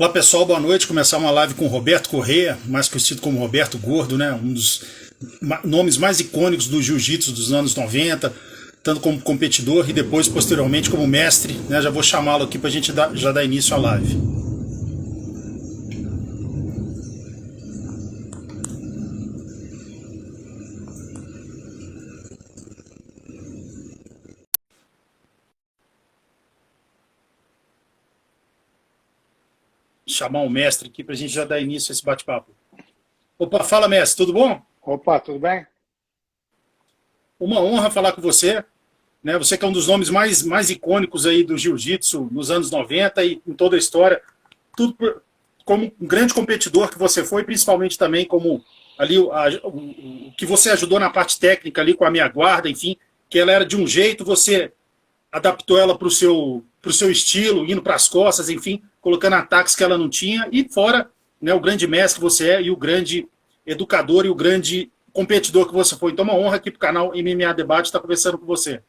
Olá pessoal, boa noite. Começar uma live com o Roberto Corrêa, mais conhecido como Roberto Gordo, né? Um dos nomes mais icônicos do jiu-jitsu dos anos 90, tanto como competidor e depois, posteriormente, como mestre. Né? Já vou chamá-lo aqui para a gente já dar início à live. Chamar o mestre aqui para a gente já dar início a esse bate-papo. Opa, fala mestre, tudo bom? Opa, tudo bem? Uma honra falar com você. Né? Você que é um dos nomes mais icônicos aí do jiu-jitsu nos anos 90 e em toda a história. Tudo como um grande competidor que você foi, principalmente também como ali o que você ajudou na parte técnica ali com a minha guarda, enfim, que ela era de um jeito, você adaptou ela para o seu estilo, indo para as costas, enfim, colocando ataques que ela não tinha, e fora, né, o grande mestre que você é e o grande educador e o grande competidor que você foi. Então, uma honra aqui para o canal MMA Debate estar conversando com você.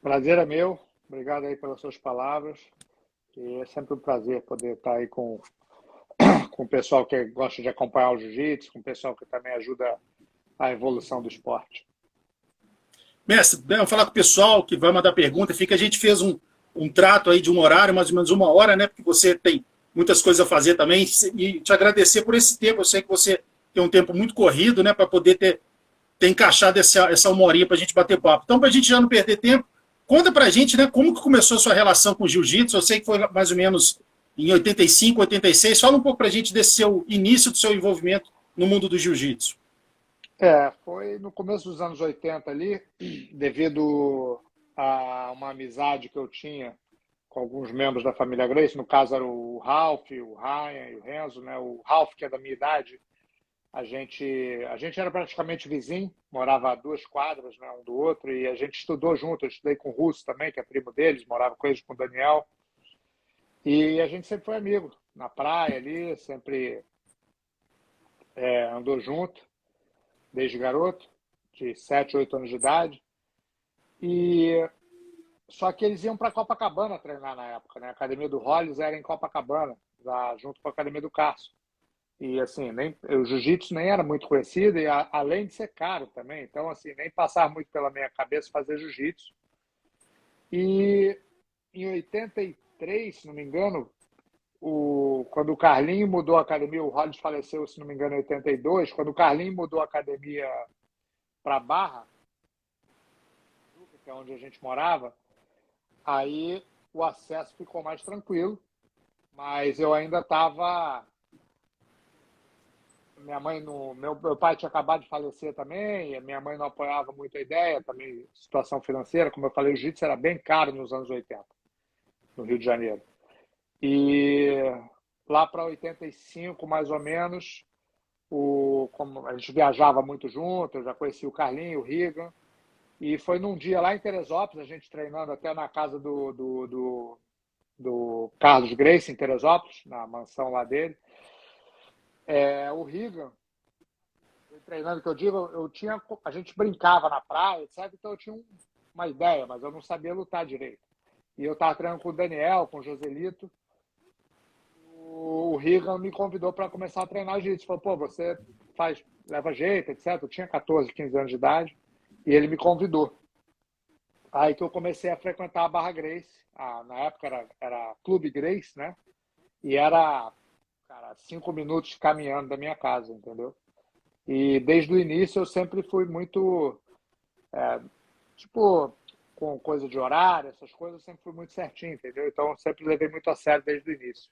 Prazer é meu. Obrigado aí pelas suas palavras. E é sempre um prazer poder estar aí com o pessoal que gosta de acompanhar o jiu-jitsu, com o pessoal que também ajuda a evolução do esporte. Mestre, vamos falar com o pessoal que vai mandar pergunta. Fica, a gente fez um trato aí de um horário, mais ou menos uma hora, né? Porque você tem muitas coisas a fazer também. E te agradecer por esse tempo. Eu sei que você tem um tempo muito corrido, né? Para poder ter encaixado essa uma horinha para a gente bater papo. Então, para a gente já não perder tempo, conta para a gente, né? Como que começou a sua relação com o jiu-jitsu? Eu sei que foi mais ou menos em 85, 86. Fala um pouco para a gente desse seu início do seu envolvimento no mundo do jiu-jitsu. Foi no começo dos anos 80 ali, devido a uma amizade que eu tinha com alguns membros da família Grace, no caso era o Ralph, o Ryan e o Renzo, né? O Ralph, que é da minha idade, a gente era praticamente vizinho, morava a 2 quadras, né, um do outro, e a gente estudou junto. Eu estudei com o Russo também, que é primo deles, morava com eles, com o Daniel. E a gente sempre foi amigo, na praia ali, sempre andou junto, desde garoto, de 7, 8 anos de idade. E só que eles iam para Copacabana treinar na época, né? A academia do Hollis era em Copacabana, lá junto com a academia do Carso. E assim, o jiu-jitsu nem era muito conhecido, e além de ser caro também. Então, assim, nem passava muito pela minha cabeça fazer jiu-jitsu. E em 83, se não me engano, quando o Carlinho mudou a academia, o Hollis faleceu, se não me engano, em 82. Quando o Carlinho mudou a academia para Barra, que é onde a gente morava, aí o acesso ficou mais tranquilo, mas eu ainda estava. Minha mãe não, meu pai tinha acabado de falecer também, e a minha mãe não apoiava muito a ideia, também situação financeira, como eu falei, o jiu-jitsu era bem caro nos anos 80, no Rio de Janeiro. E lá para 85, mais ou menos, como a gente viajava muito junto, eu já conheci o Carlinho, o Riga, e foi num dia lá em Teresópolis, a gente treinando até na casa do Carlos Grace, em Teresópolis, na mansão lá dele. O Riga, treinando, que eu digo, a gente brincava na praia, etc. Então eu tinha uma ideia, mas eu não sabia lutar direito. E eu estava treinando com o Daniel, com o Joselito. O Riga me convidou para começar a treinar jiu-jitsu. Falou, pô, você leva jeito, etc. Eu tinha 14, 15 anos de idade. E ele me convidou. Aí que eu comecei a frequentar a Barra Grace. Na época era Clube Grace, né? E era, cara, 5 minutos caminhando da minha casa, entendeu? E desde o início eu sempre fui muito, tipo, com coisa de horário, essas coisas, eu sempre fui muito certinho, entendeu? Então eu sempre levei muito a sério desde o início.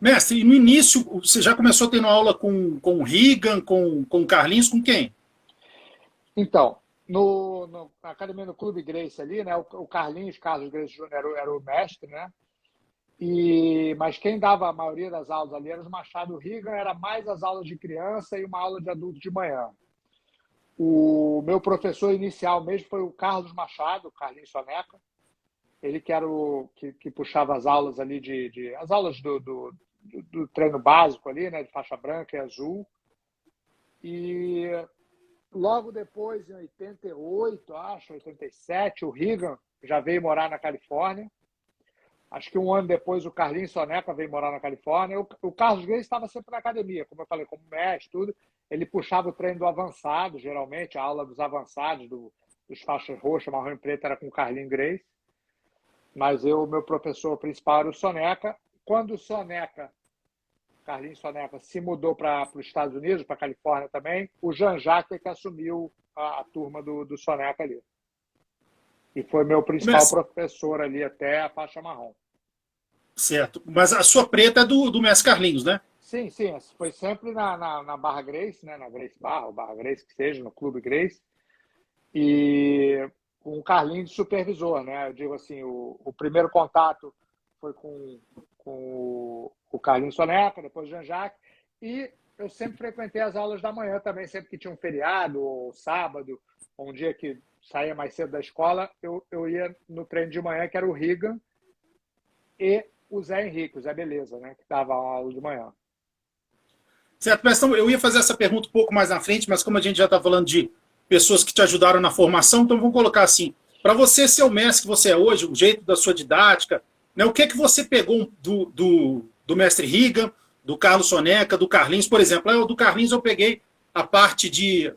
Mestre, e no início você já começou tendo aula com o Regan, com o Carlinhos, com quem? Então, na academia do Clube Grace ali, né? O Carlinhos, Carlos Grace Júnior era o mestre, né? Mas quem dava a maioria das aulas ali era o Machado. O Riga era mais as aulas de criança e uma aula de adulto de manhã. O meu professor inicial mesmo foi o Carlos Machado, o Carlinhos Soneca. Ele que era o que puxava as aulas ali as aulas do treino básico ali, né, de faixa branca e azul. E logo depois, em 88, acho, 87, o Reagan já veio morar na Califórnia. Acho que um ano depois o Carlinhos Soneca veio morar na Califórnia. O Carlos Grace estava sempre na academia, como eu falei, como mestre, tudo. Ele puxava o treino do avançado, geralmente, a aula dos avançados, dos faixas roxas, marrom e preto, era com o Carlinhos Grace. Mas meu professor principal era o Soneca. Quando o Carlinhos Soneca, se mudou para os Estados Unidos, para a Califórnia também, o Jean-Jacques que assumiu a turma do Soneca ali. E foi meu principal professor ali até a faixa marrom. Certo. Mas a sua preta é do mestre Carlinhos, né? Sim, sim. Foi sempre na Barra Grace, né? Na Grace Barra, ou Barra Grace, que seja, no Clube Grace. E com o Carlinhos de supervisor, né? Eu digo assim, o primeiro contato foi com o Carlinhos Soneca, depois o Jean-Jacques. E eu sempre frequentei as aulas da manhã também, sempre que tinha um feriado, ou sábado, ou um dia que saía mais cedo da escola, eu ia no treino de manhã, que era o Regan, e o Zé Henrique, o Zé Beleza, né? Que dava a aula de manhã. Certo, mas então, eu ia fazer essa pergunta um pouco mais na frente, mas como a gente já está falando de pessoas que te ajudaram na formação, então vamos colocar assim, para você ser o mestre que você é hoje, o jeito da sua didática, né, o que é que você pegou do mestre Riga, do Carlos Soneca, do Carlinhos, por exemplo? Do Carlinhos eu peguei a parte de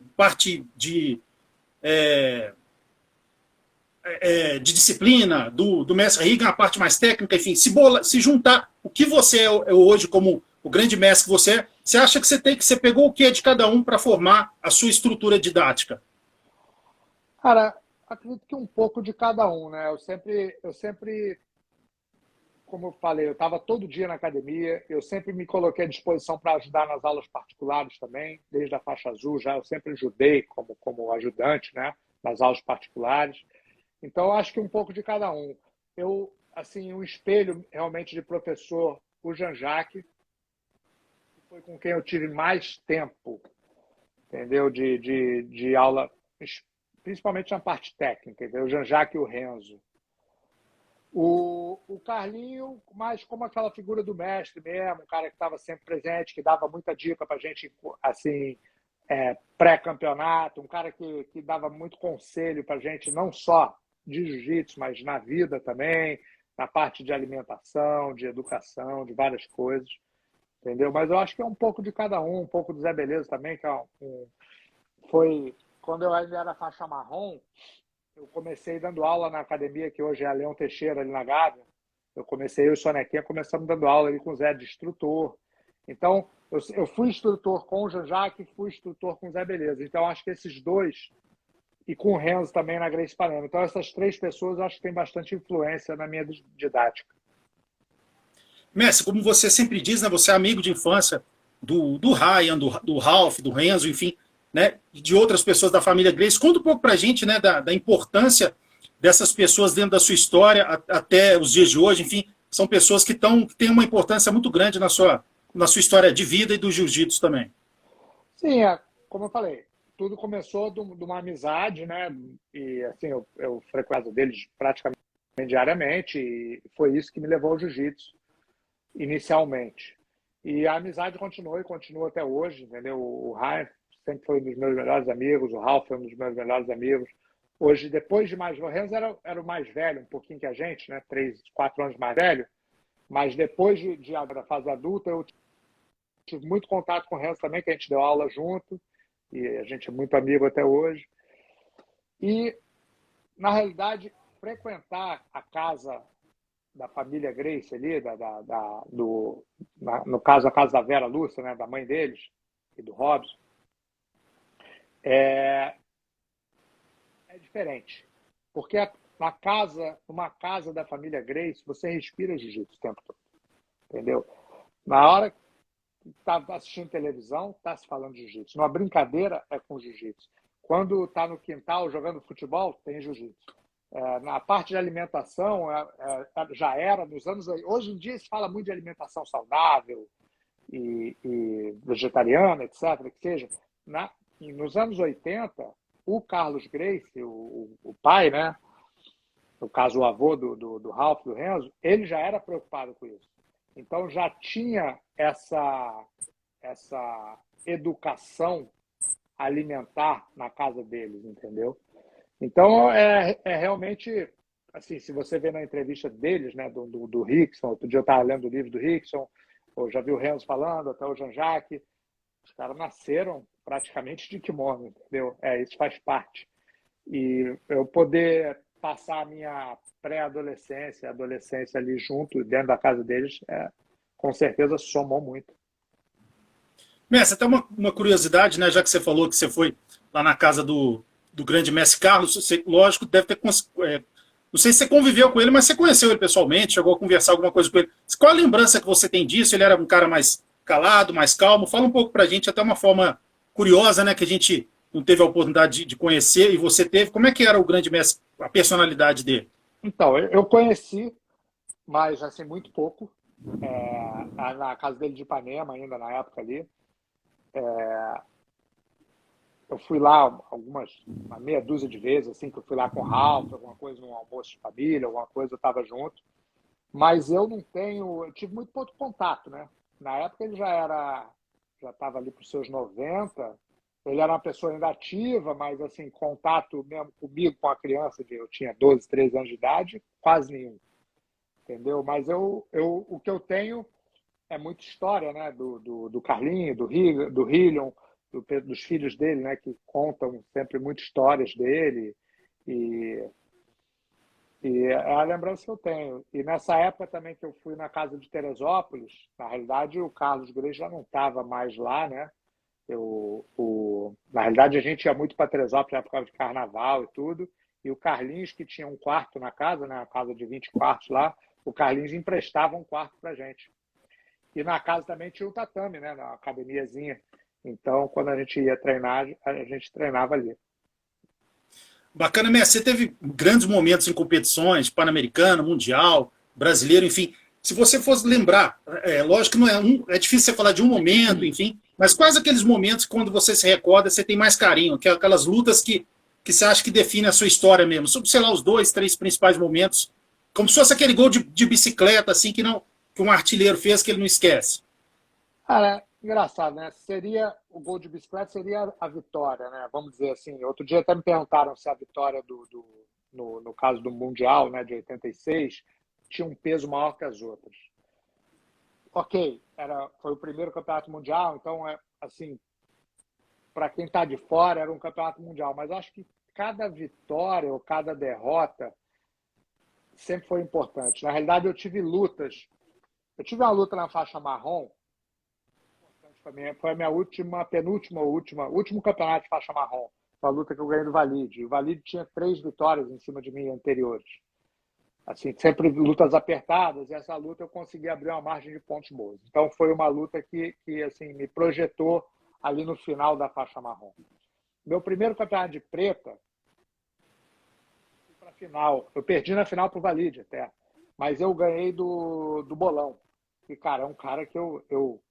disciplina, do mestre Riga, a parte mais técnica, enfim, se juntar o que você é hoje como o grande mestre que você é, você acha que você pegou o que de cada um para formar a sua estrutura didática? Cara, acredito que um pouco de cada um, né? Eu sempre, como eu falei, eu estava todo dia na academia, eu sempre me coloquei à disposição para ajudar nas aulas particulares também, desde a faixa azul já, eu sempre ajudei como ajudante, né? Nas aulas particulares. Então, eu acho que um pouco de cada um. Assim, um espelho realmente de professor, o Jean-Jacques, que foi com quem eu tive mais tempo, entendeu? De aula, principalmente na parte técnica, entendeu? O Jean-Jacques e o Renzo. O Carlinho, mais como aquela figura do mestre mesmo, um cara que estava sempre presente, que dava muita dica para a gente, assim, pré-campeonato, um cara que dava muito conselho para a gente, não só de jiu-jitsu, mas na vida também, na parte de alimentação, de educação, de várias coisas, entendeu? Mas eu acho que é um pouco de cada um pouco do Zé Beleza também, que foi quando eu ainda era faixa marrom, eu comecei dando aula na academia, que hoje é a Leão Teixeira, ali na Gávea. Eu e o Sonequinha começamos dando aula ali com o Zé de instrutor. Então, eu fui instrutor com o Jean-Jacques e fui instrutor com o Zé Beleza. Então, acho que esses dois, e com o Renzo também na Grace Palermo. Então, essas três pessoas eu acho que têm bastante influência na minha didática. Mestre, como você sempre diz, né, você é amigo de infância do Ryan, do Ralph, do Renzo, enfim, né, de outras pessoas da família Grace. Conta um pouco para a gente, né, da importância dessas pessoas dentro da sua história até os dias de hoje. Enfim, são pessoas que têm uma importância muito grande na sua história de vida e do jiu-jitsu também. Sim, como eu falei, tudo começou de uma amizade, né? E assim, eu frequento deles praticamente diariamente, e foi isso que me levou ao jiu-jitsu inicialmente. E a amizade continuou e continua até hoje, entendeu? O Ryan sempre foi um dos meus melhores amigos, o Ralph é um dos meus melhores amigos. Hoje, depois de mais... O Renzo era o mais velho, um pouquinho que a gente, né? 3, 4 anos mais velho. Mas depois da fase adulta, eu tive muito contato com o Renzo também, que a gente deu aula junto. E a gente é muito amigo até hoje. E, na realidade, frequentar a casa da família Grace ali, no caso, a casa da Vera Lúcia, né, da mãe deles, e do Robson, é diferente. Porque numa casa da família Grace, você respira jiu-jitsu o tempo todo. Entendeu? Na hora que está assistindo televisão, está se falando de jiu-jitsu. Numa brincadeira, é com jiu-jitsu. Quando está no quintal jogando futebol, tem jiu-jitsu. Na parte de alimentação, já era nos anos... Hoje em dia se fala muito de alimentação saudável e vegetariana, etc., que seja. Nos anos 80, o Carlos Grace, o pai, né? No caso, o avô do Ralph, do Renzo, ele já era preocupado com isso. Então, já tinha essa educação alimentar na casa deles, entendeu? Então, realmente assim, se você vê na entrevista deles, né, do Rickson, outro dia eu estava lendo o livro do Rickson, eu já vi o Renzo falando, até o Jean-Jacques, os caras nasceram praticamente de kimono, entendeu? Isso faz parte. E eu poder passar a minha pré-adolescência, adolescência ali junto, dentro da casa deles, com certeza somou muito. Mestre, até uma curiosidade, né? Já que você falou que você foi lá na casa do grande mestre Carlos, você, lógico, deve ter. Não sei se você conviveu com ele, mas você conheceu ele pessoalmente, chegou a conversar alguma coisa com ele. Qual a lembrança que você tem disso? Ele era um cara mais calado, mais calmo? Fala um pouco pra gente, até uma forma curiosa, né? Que a gente não teve a oportunidade de conhecer e você teve. Como é que era o grande mestre, a personalidade dele? Então, eu conheci, mas assim, muito pouco. Na casa dele de Ipanema, ainda na época ali. Eu fui lá uma meia dúzia de vezes, assim, que eu fui lá com o Ralph, alguma coisa, num almoço de família, alguma coisa, eu estava junto. Mas eu tive muito pouco contato, né? Na época ele já estava ali para os seus 90, ele era uma pessoa ainda ativa, mas assim, contato mesmo comigo, com a criança, eu tinha 12, 13 anos de idade, quase nenhum, entendeu? Mas o que eu tenho é muita história, né? Do Carlinho, do Hillion, dos filhos dele, né? Que contam sempre muitas histórias dele e é a lembrança que eu tenho. E nessa época também que eu fui na casa de Teresópolis, na realidade o Carlos Grey já não estava mais lá, né? Na realidade a gente ia muito para Teresópolis na época de carnaval e tudo, e o Carlinhos, que tinha um quarto na casa, né? Uma casa de 20 quartos lá, o Carlinhos emprestava um quarto para gente. E na casa também tinha o tatame, né? Na academiazinha. Então, quando a gente ia treinar, a gente treinava ali. Bacana, mestre. Você teve grandes momentos em competições, Pan-Americano, Mundial, Brasileiro, enfim. Se você fosse lembrar, lógico que não é difícil você falar de um momento, enfim, mas quais aqueles momentos que quando você se recorda, você tem mais carinho, que é aquelas lutas que você acha que define a sua história mesmo? Sobre, sei lá, os 2, 3 principais momentos, como se fosse aquele gol de bicicleta, assim, que um artilheiro fez que ele não esquece. Cara, engraçado, né? O gol de bicicleta seria a vitória, né? Vamos dizer assim. Outro dia até me perguntaram se a vitória no caso do Mundial, né, de 86, tinha um peso maior que as outras. Ok, foi o primeiro campeonato mundial, então assim, para quem está de fora era um campeonato mundial, mas acho que cada vitória ou cada derrota sempre foi importante. Na realidade, eu tive lutas. Eu tive uma luta na faixa marrom. Foi a minha último campeonato de faixa marrom. Foi a luta que eu ganhei do Valide. O Valide tinha 3 vitórias em cima de mim anteriores. Assim, sempre lutas apertadas, e essa luta eu consegui abrir uma margem de pontos boas. Então foi uma luta que assim, me projetou ali no final da faixa marrom. Meu primeiro campeonato de preta, para final. Eu perdi na final para o Valide até, mas eu ganhei do Bolão. E, cara, é um cara que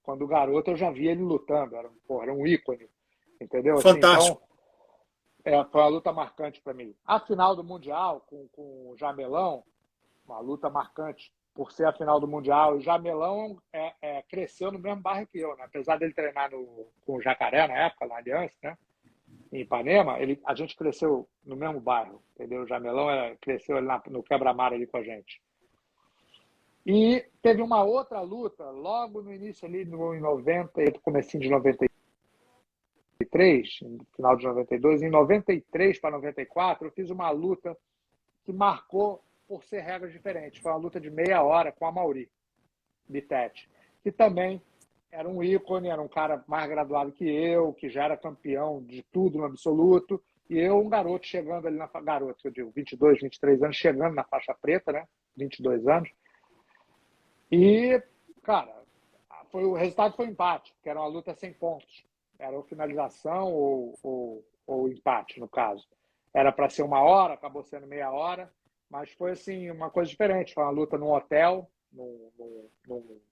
quando garoto, eu já vi ele lutando. Era um ícone, entendeu? Assim, Fantástico. então, foi uma luta marcante para mim. A final do Mundial com o Jamelão, uma luta marcante por ser a final do Mundial. O Jamelão cresceu no mesmo bairro que eu, né? Apesar dele treinar com o Jacaré na época, na Aliança, né? Em Ipanema, a gente cresceu no mesmo bairro, entendeu? O Jamelão cresceu ali no quebra-mar ali com a gente. E teve uma outra luta, logo no início ali, em 90, comecinho de 93, no final de 92, em 93 para 94, eu fiz uma luta que marcou por ser regras diferentes. Foi uma luta de meia hora com a Mauri Bittetti, que também era um ícone, era um cara mais graduado que eu, que já era campeão de tudo no absoluto, e eu, um garoto chegando ali garoto, eu digo, 22, 23 anos, chegando na faixa preta, né? 22 anos. E, cara, o resultado foi empate, que era uma luta sem pontos. Era ou finalização ou empate, no caso. Era para ser uma hora, acabou sendo meia hora, mas foi assim, uma coisa diferente. Foi uma luta num hotel,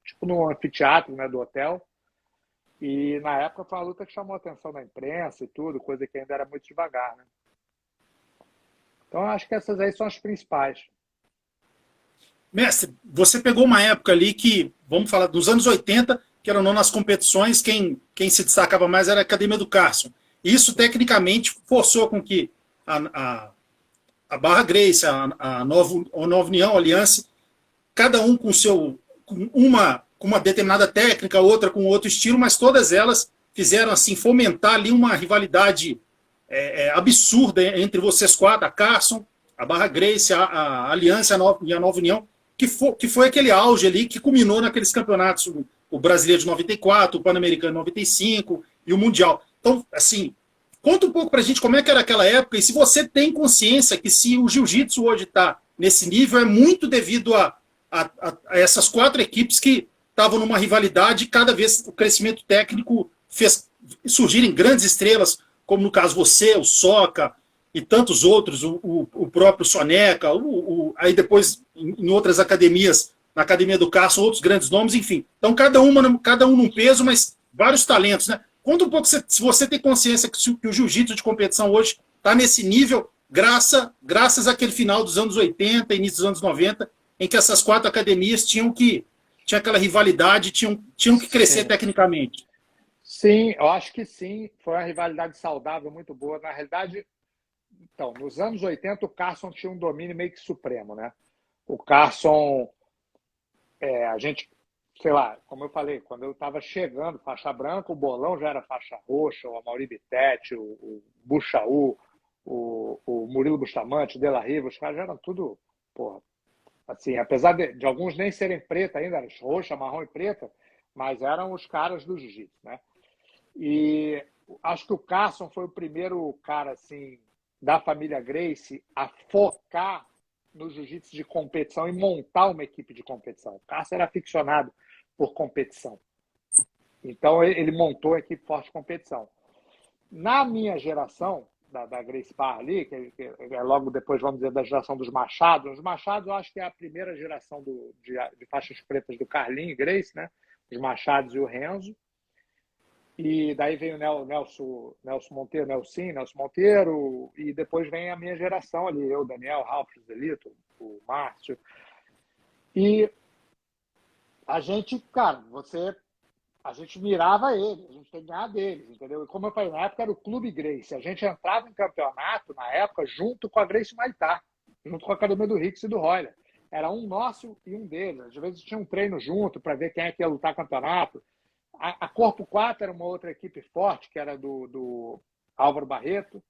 tipo num anfiteatro, né, do hotel. E na época foi uma luta que chamou a atenção da imprensa e tudo, coisa que ainda era muito devagar, né? Então acho que essas aí são as principais. Mestre, você pegou uma época ali que, vamos falar, dos anos 80, que eram não nas competições, quem se destacava mais era a Academia do Carson. Isso, tecnicamente, forçou com que a a Barra Gracie, a Nova União, a Aliança, cada um com uma determinada técnica, outra com outro estilo, mas todas elas fizeram assim fomentar ali uma rivalidade absurda entre vocês quatro, a Carson, a Barra Gracie, a Aliança e a Nova União, que foi aquele auge ali que culminou naqueles campeonatos, o Brasileiro de 94, o Pan-Americano de 95 e o Mundial. Então, assim, conta um pouco pra gente como é que era aquela época e se você tem consciência que se o jiu-jitsu hoje está nesse nível é muito devido a essas quatro equipes que estavam numa rivalidade e cada vez o crescimento técnico fez surgirem grandes estrelas, como no caso você, o Soca e tantos outros, o próprio Soneca, aí depois em outras academias, na Academia do Carson, outros grandes nomes, enfim. Então cada um num peso, mas vários talentos, né? Conta um pouco se você tem consciência que o jiu-jitsu de competição hoje está nesse nível, graças àquele final dos anos 80, início dos anos 90, em que essas quatro academias tinha aquela rivalidade, tinham que crescer tecnicamente. Sim, eu acho que sim. Foi uma rivalidade saudável, muito boa. Na realidade, então, nos anos 80, o Carson tinha um domínio meio que supremo, né? O Carson, a gente, sei lá, como eu falei, quando eu estava chegando, faixa branca, o Bolão já era faixa roxa, o Amaury Bittetti, o Buchaú, o Murilo Bustamante, o De La Riva, os caras já eram tudo, porra, assim, apesar de alguns nem serem preta ainda, eram roxa, marrom e preta, mas eram os caras do jiu-jitsu, né? E acho que o Carson foi o primeiro cara, assim, da família Gracie a focar no jiu-jitsu de competição e montar uma equipe de competição. O Carson era aficionado por competição. Então, ele montou a equipe forte de competição. Na minha geração, da Gracie Barra ali, que é logo depois, vamos dizer, da geração dos Machados. Os Machados, eu acho que é a primeira geração de faixas pretas do Carlinho e Gracie, né? Os Machados e o Renzo. E daí vem o Nelson Monteiro, e depois vem a minha geração ali, eu, Daniel, Ralf, Joselito, o Márcio. E a gente, cara, a gente mirava ele, a gente tem que ganhar deles, entendeu? E como eu falei, na época era o Clube Gracie. A gente entrava em campeonato, na época, junto com a Gracie Maitá, junto com a Academia do Ricks e do Royler. Era um nosso e um deles. Às vezes tinha um treino junto para ver quem é que ia lutar campeonato. A Corpo 4 era uma outra equipe forte, que era do Álvaro Barreto.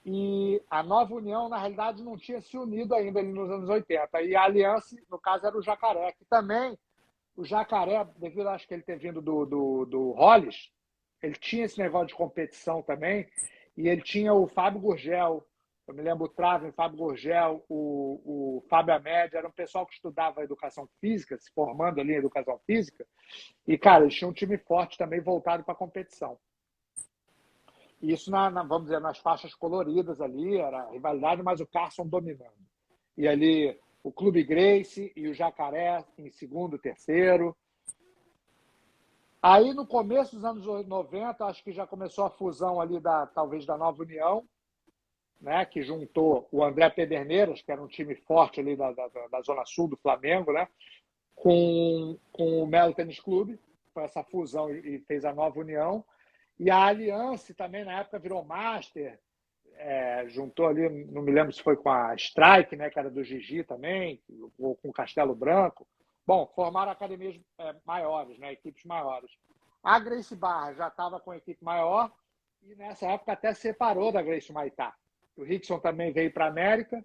E a Nova União, na realidade, não tinha se unido ainda ali nos anos 80. E a Aliança, no caso, era o Jacaré, que também, o Jacaré, devido acho que ele ter vindo do Hollis, ele tinha esse negócio de competição também, e ele tinha o Fábio Gurgel, eu me lembro o Traven, o Fábio Gurgel, o Fábio Amédio, era um pessoal que estudava educação física, se formando ali em educação física, e, cara, eles tinham um time forte também voltado para a competição. E isso, vamos dizer, nas faixas coloridas ali, era rivalidade, mas o Carson dominando. E ali o Clube Gracie e o Jacaré em segundo, terceiro. Aí, no começo dos anos 90, acho que já começou a fusão ali, talvez, da Nova União, né, que juntou o André Pederneiras, que era um time forte ali da Zona Sul do Flamengo, né, com o Melo Tênis Clube, com essa fusão e fez a Nova União. E a Aliança também, na época, virou Master, juntou ali, não me lembro se foi com a Strike, né, que era do Gigi também, ou com o Castelo Branco. Bom, formaram academias maiores, né, equipes maiores. A Gracie Barra já estava com a equipe maior e nessa época até separou da Gracie Maitá. O Rickson também veio para a América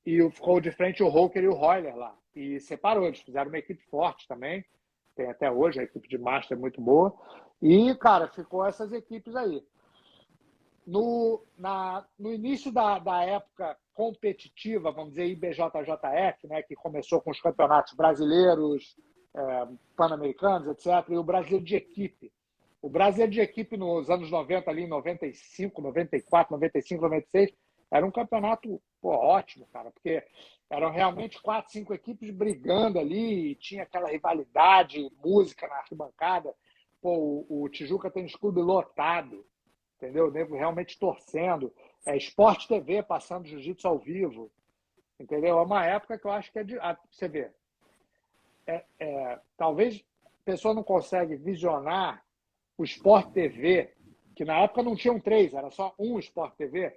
e ficou de frente o Roker e o Royler lá. E separou, eles fizeram uma equipe forte também. Tem até hoje, a equipe de Master é muito boa. E, cara, ficou essas equipes aí. No início da época competitiva, vamos dizer, IBJJF, né, que começou com os campeonatos brasileiros, pan-americanos, etc., e o brasileiro de equipe. O brasileiro de equipe nos anos 90, ali em 95, 94, 95, 96, era um campeonato ótimo, cara, porque eram realmente 4, 5 equipes brigando ali, e tinha aquela rivalidade, música na arquibancada. Pô, o Tijuca Tênis Clube lotado, entendeu? O nego realmente torcendo. Sport TV passando jiu-jitsu ao vivo, entendeu? É uma época que eu acho que você vê, talvez a pessoa não consegue visionar o Sport TV, que na época não tinham 3, era só um Sport TV.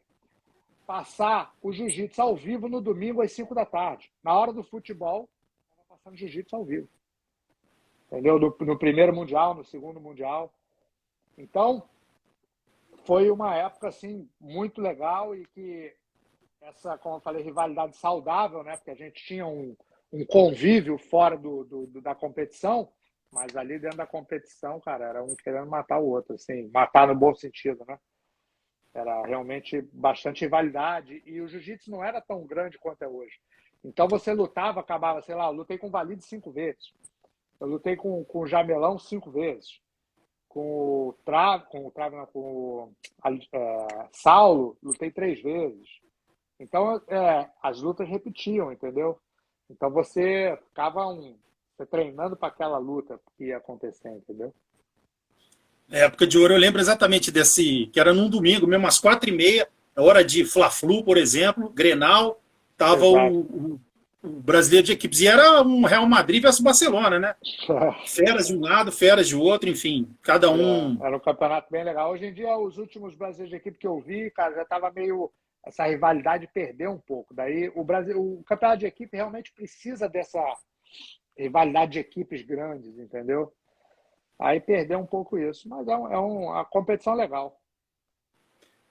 passar o jiu-jitsu ao vivo no domingo às 5 da tarde. Na hora do futebol, estava passando jiu-jitsu ao vivo. Entendeu? No primeiro Mundial, no segundo Mundial. Então, foi uma época assim, muito legal e que essa, como eu falei, rivalidade saudável, né? Porque a gente tinha um convívio fora da competição, mas ali dentro da competição, cara, era um querendo matar o outro, assim, matar no bom sentido, né? Era realmente bastante rivalidade e o jiu-jitsu não era tão grande quanto é hoje. Então você lutava, acabava, sei lá, eu lutei com o Valide 5 vezes, eu lutei com o Jamelão 5 vezes, com o Saulo, lutei 3 vezes. Então, as lutas repetiam, entendeu? Então você ficava você treinando para aquela luta que ia acontecer, entendeu? Na época de ouro eu lembro exatamente que era num domingo, mesmo às 4h30, hora de Fla-Flu, por exemplo, Grenal, tava Exato. o brasileiro de equipes, e era um Real Madrid versus Barcelona, né? Feras de um lado, feras de outro, enfim, cada um. Era um campeonato bem legal. Hoje em dia, os últimos brasileiros de equipe que eu vi, cara, já estava meio. Essa rivalidade perdeu um pouco. Daí o campeonato de equipe realmente precisa dessa rivalidade de equipes grandes, entendeu? Aí perdeu um pouco isso, mas é uma competição legal.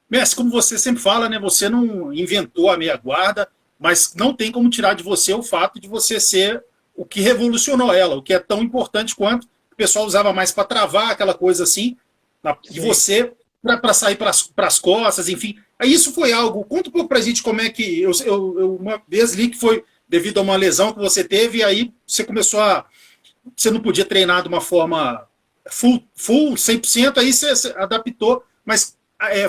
Messi, como você sempre fala, né? Você não inventou a meia guarda, mas não tem como tirar de você o fato de você ser o que revolucionou ela, o que é tão importante quanto o pessoal usava mais para travar, aquela coisa assim, e Sim. você para sair para as costas, enfim. Aí isso foi algo. Conta um pouco para a gente como é que. Eu uma vez li que foi devido a uma lesão que você teve, e aí você começou a. Você não podia treinar de uma forma full 100%, aí você adaptou, mas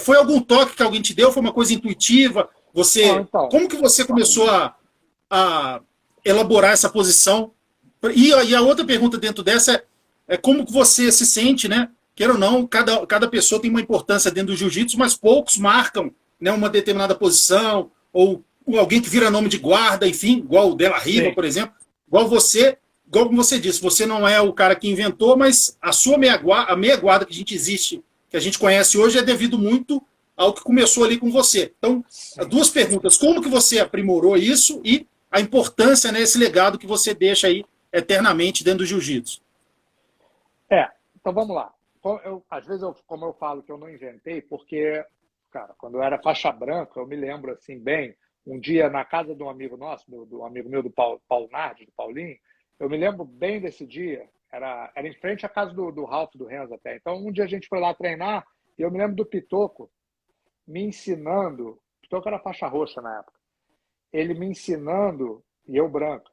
foi algum toque que alguém te deu? Foi uma coisa intuitiva? Bom, Você, então, como que você começou a elaborar essa posição? E a outra pergunta dentro dessa é como que você se sente, né? Queira ou não, cada pessoa tem uma importância dentro do jiu-jitsu, mas poucos marcam, né, uma determinada posição, ou alguém que vira nome de guarda, enfim, igual o Della Riva, sim. por exemplo, igual como você disse, você não é o cara que inventou, mas a meia guarda que a gente existe, que a gente conhece hoje, é devido muito ao que começou ali com você. Então, Sim. duas perguntas: como que você aprimorou isso e a importância, né, esse legado que você deixa aí eternamente dentro do jiu-jitsu? Então vamos lá. Às vezes, como eu falo que eu não inventei, porque, cara, quando eu era faixa branca, eu me lembro assim bem, um dia na casa de um amigo nosso, do amigo meu, do Paulo Nardi, do Paulinho, eu me lembro bem desse dia, era em frente à casa do Ralph, do Renzo até. Então, um dia a gente foi lá treinar e eu me lembro do Pitoco me ensinando, o Pitoco era faixa roxa na época, ele me ensinando, e eu branco,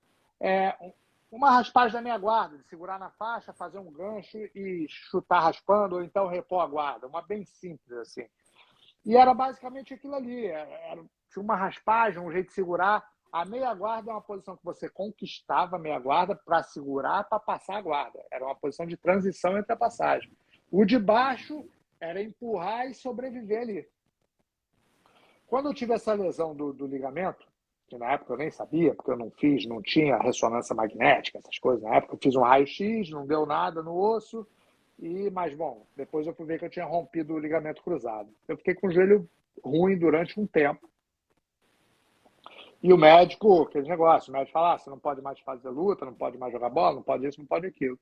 uma raspagem da minha guarda, de segurar na faixa, fazer um gancho e chutar raspando, ou então repor a guarda. Uma bem simples, assim. E era basicamente aquilo ali. Tinha uma raspagem, um jeito de segurar. A meia guarda é uma posição que você conquistava a meia guarda para segurar, para passar a guarda. Era uma posição de transição entre a passagem. O de baixo era empurrar e sobreviver ali. Quando eu tive essa lesão do ligamento, que na época eu nem sabia, porque eu não tinha ressonância magnética, essas coisas. Na época eu fiz um raio-x, não deu nada no osso, mas bom, depois eu fui ver que eu tinha rompido o ligamento cruzado. Eu fiquei com o joelho ruim durante um tempo. E o médico, aquele negócio, o médico fala, você não pode mais fazer luta, não pode mais jogar bola, não pode isso, não pode aquilo.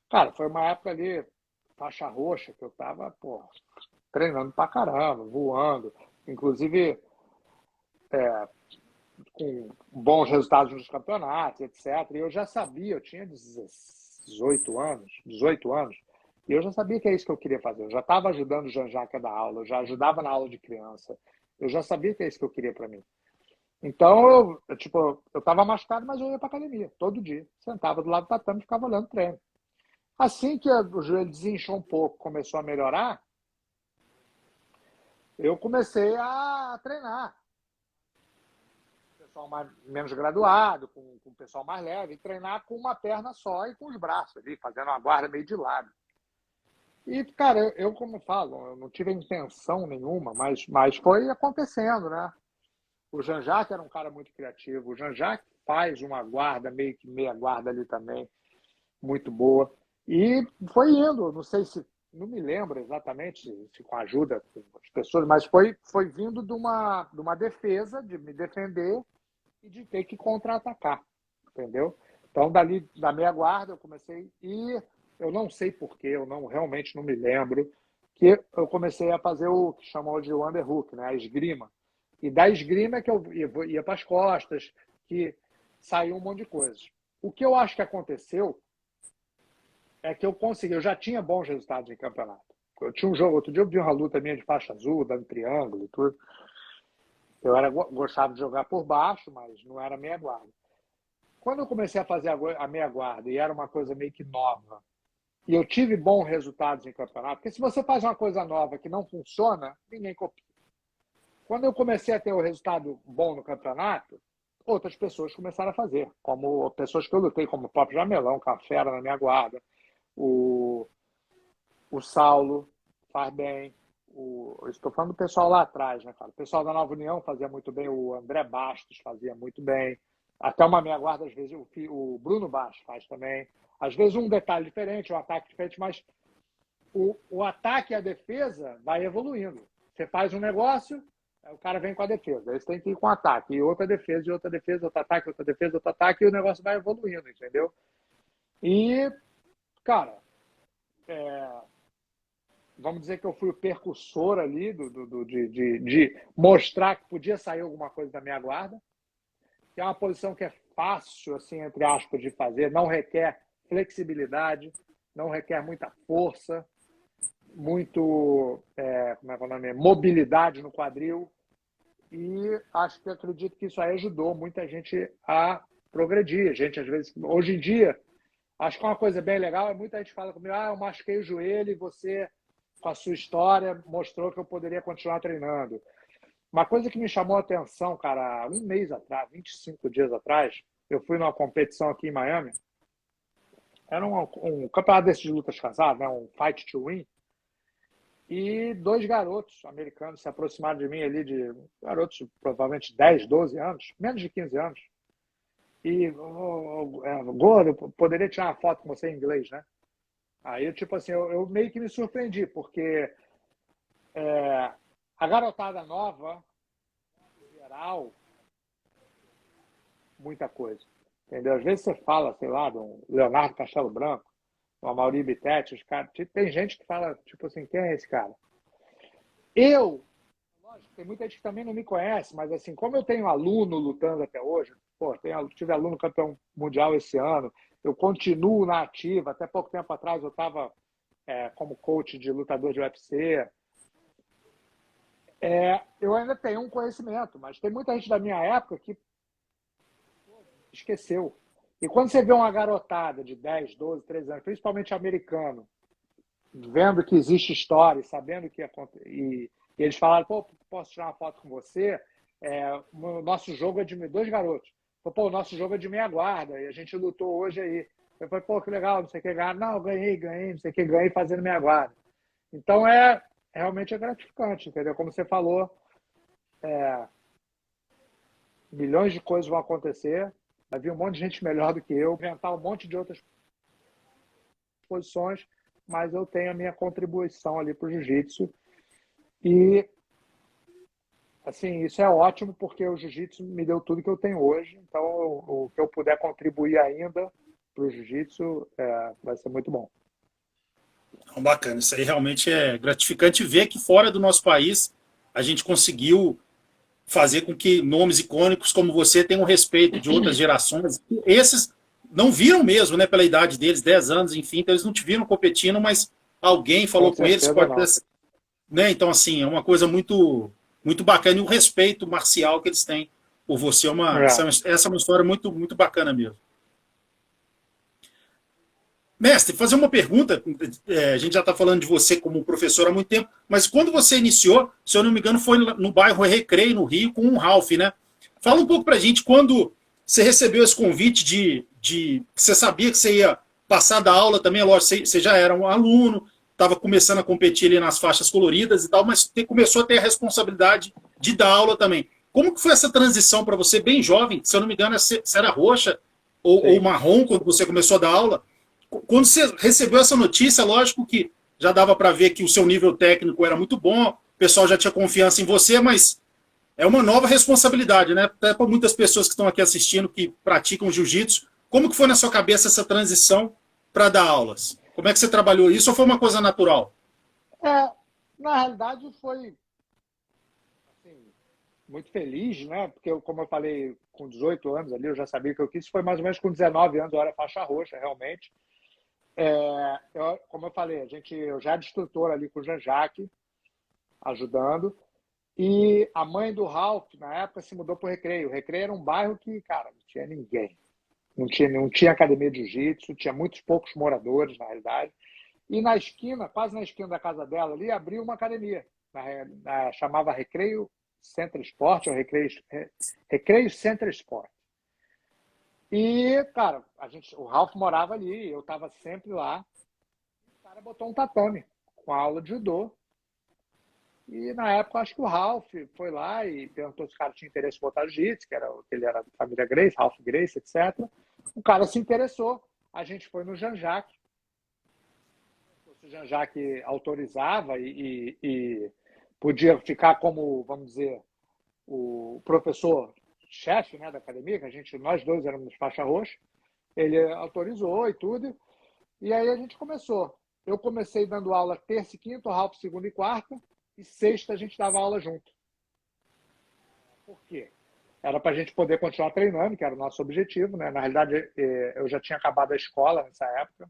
Cara, foi uma época ali, faixa roxa, que eu tava, treinando pra caramba, voando. Inclusive, com bons resultados nos campeonatos, etc. E eu já sabia, eu tinha 18 anos, e eu já sabia que é isso que eu queria fazer. Eu já estava ajudando o Jean-Jacques a dar aula, eu já ajudava na aula de criança. Eu já sabia que é isso que eu queria para mim. Então, eu estava machucado, mas eu ia para academia, todo dia. Sentava do lado do tatame e ficava olhando o treino. Assim que o joelho desinchou um pouco, começou a melhorar, eu comecei a treinar. Pessoal menos graduado, com o pessoal mais leve, e treinar com uma perna só e com os braços ali, fazendo uma guarda meio de lado. E, cara, eu como falo, eu não tive intenção nenhuma, mas foi acontecendo, né? O Jean-Jacques era um cara muito criativo. O Jean-Jacques faz uma guarda, meio que meia guarda ali também, muito boa. E foi indo. Não sei se não me lembro exatamente se com a ajuda das pessoas, mas foi vindo de uma defesa, de me defender e de ter que contra-atacar, entendeu? Então, dali, da meia guarda, eu comecei, e eu não sei porquê, realmente não me lembro, que eu comecei a fazer o que chamou de underhook, né, a esgrima. E da esgrima é que eu ia para as costas, que saiu um monte de coisas. O que eu acho que aconteceu é que eu já tinha bons resultados em campeonato. Eu tinha um jogo, outro dia eu vi uma luta minha de faixa azul, dando triângulo e tudo. Gostava de jogar por baixo, mas não era meia guarda. Quando eu comecei a fazer a meia guarda, e era uma coisa meio que nova, e eu tive bons resultados em campeonato, porque se você faz uma coisa nova que não funciona, ninguém copia. Quando eu comecei a ter o resultado bom no campeonato, outras pessoas começaram a fazer, como pessoas que eu lutei, como o próprio Jamelão, que é uma fera na minha guarda, o Saulo faz bem, estou falando do pessoal lá atrás, né, cara? O pessoal da Nova União fazia muito bem, o André Bastos fazia muito bem, até uma meia guarda, às vezes, o Bruno Bastos faz também. Às vezes um detalhe diferente, um ataque diferente, mas o ataque e a defesa vai evoluindo. Você faz um negócio, o cara vem com a defesa. Aí você tem que ir com o ataque. E outra defesa, outro ataque, outra defesa, outro ataque, e o negócio vai evoluindo, entendeu? E, cara, vamos dizer que eu fui o percussor ali de mostrar que podia sair alguma coisa da minha guarda, que é uma posição que é fácil, assim, entre aspas, de fazer, não requer flexibilidade, não requer muita força, muito como é que é o nome? Mobilidade no quadril. E acredito que isso aí ajudou muita gente a progredir. A gente, às vezes, hoje em dia, acho que uma coisa bem legal, muita gente fala comigo, eu machuquei o joelho e você, com a sua história, mostrou que eu poderia continuar treinando. Uma coisa que me chamou a atenção, cara, um mês atrás, 25 dias atrás, eu fui numa competição aqui em Miami. Era um campeonato desses de lutas casadas, né? Um Fight to Win. E 2 garotos americanos se aproximaram de mim ali, garotos de provavelmente 10, 12 anos, menos de 15 anos. E, Gordo, eu poderia tirar uma foto com você em inglês, né? Aí, tipo assim, eu meio que me surpreendi, porque a garotada nova, em geral, muita coisa. Entendeu? Às vezes você fala, sei lá, do Leonardo Castelo Branco, do Amaury Bittetti, os caras. Tem gente que fala, tipo assim, quem é esse cara? Lógico, tem muita gente que também não me conhece, mas assim, como eu tenho aluno lutando até hoje, tive aluno campeão mundial esse ano, eu continuo na ativa, até pouco tempo atrás eu estava como coach de lutador de UFC. Eu ainda tenho um conhecimento, mas tem muita gente da minha época que esqueceu. E quando você vê uma garotada de 10, 12, 13 anos, principalmente americano, vendo que existe história, sabendo que acontece, e eles falaram, posso tirar uma foto com você? O nosso jogo é de 2 garotos. O nosso jogo é de meia guarda, e a gente lutou hoje aí. Eu falei, que legal, não sei o que, ganhar. Não, ganhei, não sei o que, ganhei fazendo meia guarda. Então, realmente é gratificante, entendeu? Como você falou, milhões de coisas vão acontecer, vai vir um monte de gente melhor do que eu, inventar um monte de outras posições, mas eu tenho a minha contribuição ali para o jiu-jitsu. E, assim, isso é ótimo, porque o jiu-jitsu me deu tudo que eu tenho hoje. Então, o que eu puder contribuir ainda para o jiu-jitsu vai ser muito bom. Bacana, isso aí realmente é gratificante ver que fora do nosso país a gente conseguiu fazer com que nomes icônicos como você tenham respeito de outras gerações. Esses não viram mesmo, né, pela idade deles, 10 anos, enfim, então eles não te viram competindo, mas alguém falou com eles. Né? Então, assim, é uma coisa muito, muito bacana, e o respeito marcial que eles têm por você. Essa é uma história muito, muito bacana mesmo. Mestre, fazer uma pergunta, a gente já está falando de você como professor há muito tempo, mas quando você iniciou, se eu não me engano, foi no bairro Recreio, no Rio, com um Ralph, né? Fala um pouco pra gente, quando você recebeu esse convite você sabia que você ia passar da aula também, lógico, você já era um aluno, estava começando a competir ali nas faixas coloridas e tal, mas começou a ter a responsabilidade de dar aula também. Como que foi essa transição para você, bem jovem? Se eu não me engano, você era roxa ou marrom quando você começou a dar aula? Quando você recebeu essa notícia, lógico que já dava para ver que o seu nível técnico era muito bom, o pessoal já tinha confiança em você, mas é uma nova responsabilidade, né? Até para muitas pessoas que estão aqui assistindo, que praticam jiu-jitsu. Como que foi na sua cabeça essa transição para dar aulas? Como é que você trabalhou isso ou foi uma coisa natural? É, na realidade, foi assim, muito feliz, né? Porque, como eu falei, com 18 anos ali, eu já sabia o que eu quis. Foi mais ou menos com 19 anos, eu era faixa roxa, realmente. Como eu falei, eu já era instrutor ali com o Jean-Jacques, ajudando. E a mãe do Ralph, na época, se mudou para o Recreio. O Recreio era um bairro que, cara, não tinha ninguém. Não tinha academia de jiu-jitsu, tinha muitos poucos moradores, na realidade. E na esquina, quase na esquina da casa dela ali, abriu uma academia. Chamava Recreio Center Sport, ou Recreio Center Sport. E, cara, o Ralph morava ali, eu estava sempre lá. O cara botou um tatame com a aula de judô. E na época, acho que o Ralph foi lá e perguntou se o cara tinha interesse em botar jiu-jitsu, que ele era da família Grace, Ralph Grace, etc. O cara se interessou. A gente foi no Jean-Jacques. O Jean-Jacques autorizava e podia ficar como, vamos dizer, o professor-chefe, né, da academia, que nós dois éramos faixa roxa. Ele autorizou e tudo. E aí a gente começou. Eu comecei dando aula terça e quinta, o Ralph segunda e quarta, e sexta a gente dava aula junto. Por quê? Era para a gente poder continuar treinando, que era o nosso objetivo, né? Na realidade, eu já tinha acabado a escola nessa época.